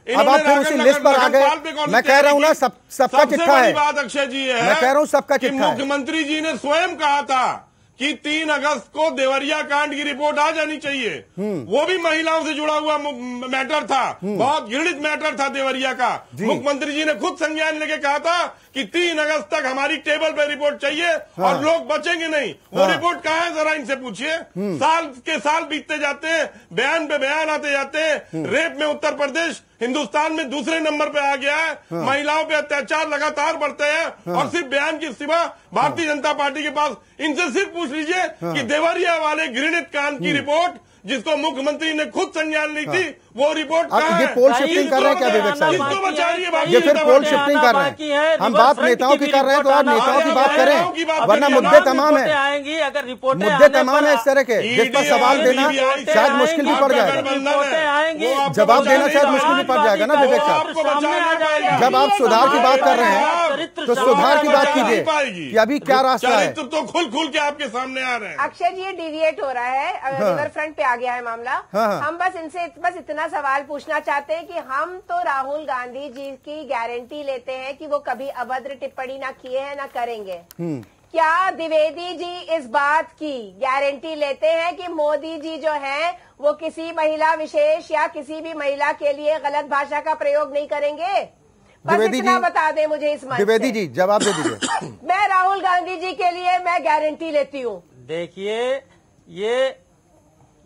अब आप फिर उसी लिस्ट पर आ गए। मैं कह रहा हूं ना सबका चिट्ठा है। बात अक्षय जी है, मैं कह रहा हूं सबका चिट्ठा है। मुख्यमंत्री जी ने स्वयं कहा था कि 3 अगस्त को देवरिया कांड की रिपोर्ट आ जानी चाहिए। वो भी महिलाओं से जुड़ा हुआ मैटर था, बहुत घृणित मैटर था देवरिया का। मुख्यमंत्री जी ने खुद संज्ञान लेके कहा था कि 3 अगस्त तक हमारी टेबल पे रिपोर्ट चाहिए और लोग बचेंगे नहीं। वो रिपोर्ट कहाँ है जरा इनसे पूछिए। साल के साल बीतते जाते हैं, बयान पे बयान आते जाते हैं। रेप में उत्तर प्रदेश हिंदुस्तान में दूसरे नंबर पे आ गया है। महिलाओं पे अत्याचार लगातार बढ़ते हैं और सिर्फ बयान की सिवा भारतीय जनता पार्टी के पास, इनसे सिर्फ पूछ लीजिए कि देवरिया वाले घृणित कांड की रिपोर्ट जिसको मुख्यमंत्री ने खुद संज्ञान ली थी, वो रिपोर्ट कहाँ है? ये पोल शिफ्टिंग कर रहे हैं क्या विवेक साहब? ये फिर पोल शिफ्टिंग कर रहे हैं। हम बात नेताओं की कर रहे हैं तो आप नेताओं की बात करें, वरना मुद्दे तमाम है, अगर रिपोर्ट मुद्दे तमाम है इस तरह के जिस पर सवाल देना शायद मुश्किल भी पड़ जाएगा, जवाब देना शायद मुश्किल भी पड़ जाएगा ना विवेक साहब। जब आप सुधार की बात कर रहे हैं तो सुधार की बात कीजिए कि अभी क्या रास्ता है। तो खुल के आपके सामने आ रहे हैं। अक्षय जी, ये डिविएट हो रहा है, रिवर फ्रंट पे आ गया है मामला। हम बस इनसे इतना सवाल पूछना चाहते हैं कि हम तो राहुल गांधी जी की गारंटी लेते हैं कि वो कभी अभद्र टिप्पणी ना किए हैं ना करेंगे। क्या द्विवेदी जी इस बात की गारंटी लेते हैं कि मोदी जी जो हैं वो किसी महिला विशेष या किसी भी महिला के लिए गलत भाषा का प्रयोग नहीं करेंगे? बस इतना बता दें मुझे इस मंच से। द्विवेदी जी जवाब दे दीजिए। मैं राहुल गांधी जी के लिए मैं गारंटी लेती हूँ। देखिए, ये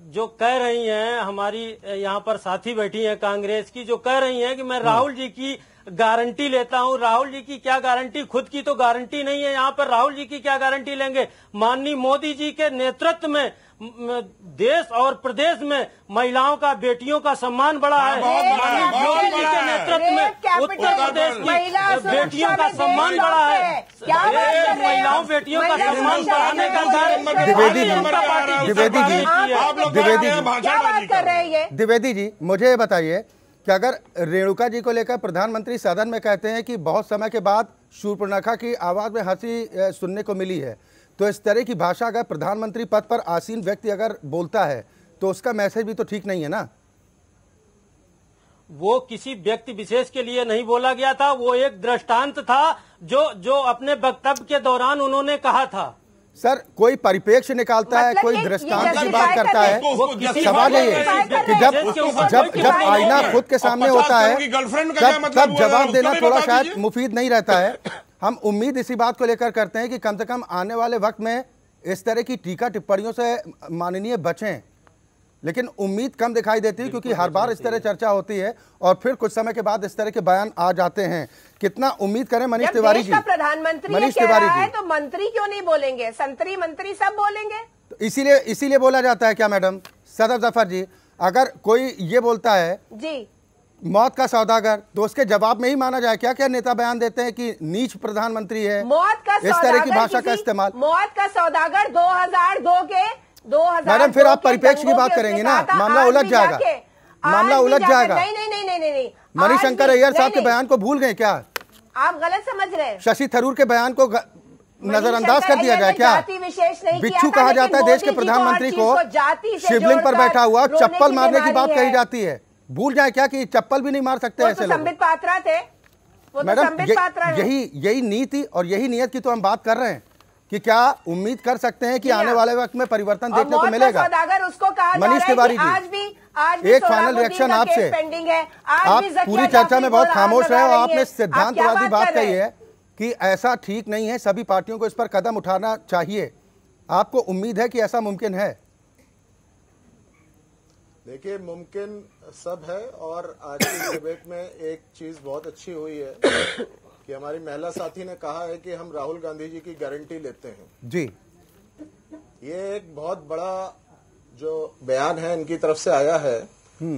जो कह रही हैं हमारी यहाँ पर साथी बैठी हैं कांग्रेस की, जो कह रही हैं कि मैं राहुल जी की गारंटी लेता हूं, राहुल जी की क्या गारंटी? खुद की तो गारंटी नहीं है, यहाँ पर राहुल जी की क्या गारंटी लेंगे? माननीय मोदी जी के नेतृत्व में देश और प्रदेश में महिलाओं का, बेटियों का सम्मान बढ़ा है। माननीय मोदी जी के नेतृत्व में उत्तर प्रदेश की बेटियों का सम्मान बढ़ा है। महिलाओं, बेटियों का सम्मान बढ़ाने का कार्य द्विवेदी जी मुझे बताइए कि अगर रेणुका जी को लेकर प्रधानमंत्री सदन में कहते हैं कि बहुत समय के बाद शूर्पणखा की आवाज़ में हंसी सुनने को मिली है, तो इस तरह की भाषा अगर प्रधानमंत्री पद पर आसीन व्यक्ति अगर बोलता है तो उसका मैसेज भी तो ठीक नहीं है ना। वो किसी व्यक्ति विशेष के लिए नहीं बोला गया था, वो एक दृष्टांत था जो अपने वक्तव्य के दौरान उन्होंने कहा था। सर कोई परिप्रेक्ष्य निकालता है, कोई दृष्टांत की बात करता है। सवाल ये है कि जब आईना खुद के सामने होता है तब जवाब देना थोड़ा शायद मुफीद नहीं रहता है। हम उम्मीद इसी बात को लेकर करते हैं कि कम से कम आने वाले वक्त में इस तरह की टीका टिप्पणियों से माननीय बचें, लेकिन उम्मीद कम दिखाई देती है क्योंकि हर बार इस तरह चर्चा होती है और फिर कुछ समय के बाद इस तरह के बयान आ जाते हैं। कितना उम्मीद करें मनीष तिवारी जी, प्रधानमंत्री मनीष तिवारी जी, तो मंत्री क्यों नहीं बोलेंगे? संतरी मंत्री सब बोलेंगे। तो इसीलिए बोला जाता है क्या मैडम? सदर जफर जी, अगर कोई ये बोलता है जी मौत का सौदागर, तो उसके जवाब में ही माना जाए क्या? क्या नेता बयान देते हैं कि नीच प्रधानमंत्री है, मौत का इस तरह की भाषा का इस्तेमाल? मौत का सौदागर 2002 के 2000 मैडम फिर आप परिप्रेक्ष्य की बात करेंगे ना, मामला उलझ जाएगा, मामला उलझ जाएगा। नहीं, मणिशंकर अय्यर साहब के बयान को भूल गए क्या? आप गलत समझ रहे हैं। शशि थरूर के बयान को नजरअंदाज कर दिया जाए क्या? बिच्छू कहा जाता है देश के प्रधानमंत्री को, शिवलिंग पर बैठा हुआ चप्पल मारने की बात कही जाती है। भूल जाए क्या कि चप्पल भी नहीं मार सकते ऐसे लोग? संबित पात्रा थे मैडम, यही नीति और यही नियत की तो हम बात कर रहे हैं कि क्या उम्मीद कर सकते हैं कि आने वाले वक्त में परिवर्तन देखने को मिलेगा? मनीष तिवारी जी, एक फाइनल रिएक्शन आपसे। आप पूरी चर्चा में बहुत खामोश रहे और आपने सिद्धांतवादी बात कही है कि ऐसा ठीक नहीं है, सभी पार्टियों को इस पर कदम उठाना चाहिए। आपको उम्मीद है कि ऐसा मुमकिन है? देखिए, मुमकिन सब है और आज की डिबेट में एक चीज बहुत अच्छी हुई है कि हमारी महिला साथी ने कहा है कि हम राहुल गांधी जी की गारंटी लेते हैं जी। ये एक बहुत बड़ा जो बयान है इनकी तरफ से आया है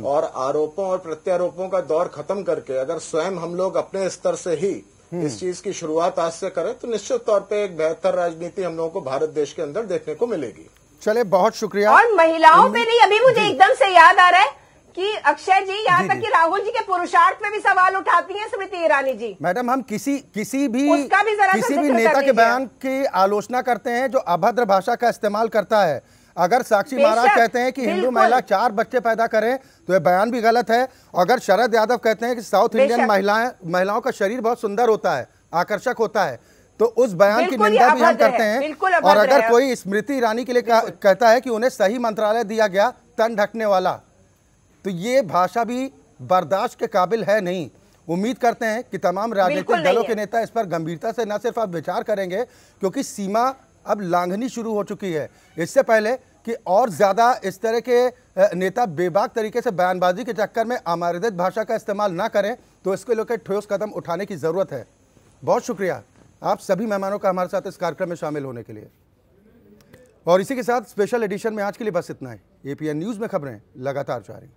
और आरोपों और प्रत्यारोपों का दौर खत्म करके अगर स्वयं हम लोग अपने स्तर से ही इस चीज की शुरुआत आज से करें तो निश्चित तौर पे एक बेहतर राजनीति हम लोगों को भारत देश के अंदर देखने को मिलेगी। चले, बहुत शुक्रिया। और महिलाओं पे नहीं, अभी मुझे एकदम से याद आ रहा है कि अक्षय जी यहाँ तक कि राहुल जी के पुरुषार्थ पे भी सवाल उठाती हैं स्मृति ईरानी जी। मैडम, हम किसी भी नेता के बयान की आलोचना करते हैं जो अभद्र भाषा का इस्तेमाल करता है। अगर साक्षी महाराज कहते हैं कि हिंदू महिला 4 बच्चे पैदा करें तो ये बयान भी गलत है। अगर शरद यादव कहते हैं कि साउथ इंडियन महिलाओं का शरीर बहुत सुंदर होता है, आकर्षक होता है, तो उस बयान की निंदा भी हम करते हैं। और अगर कोई स्मृति ईरानी के लिए कहता है कि उन्हें सही मंत्रालय दिया गया तन ढकने वाला, तो ये भाषा भी बर्दाश्त के काबिल है नहीं। उम्मीद करते हैं कि तमाम राजनीतिक दलों के नेता इस पर गंभीरता से न सिर्फ अब विचार करेंगे क्योंकि सीमा अब लांघनी शुरू हो चुकी है। इससे पहले कि और ज्यादा इस तरह के नेता बेबाक तरीके से बयानबाजी के चक्कर में अमर्यादित भाषा का इस्तेमाल ना करें, तो इसके लेकर ठोस कदम उठाने की जरूरत है। बहुत शुक्रिया आप सभी मेहमानों का हमारे साथ इस कार्यक्रम में शामिल होने के लिए। और इसी के साथ स्पेशल एडिशन में आज के लिए बस इतना ही। एपीएन न्यूज में खबरें लगातार जारी।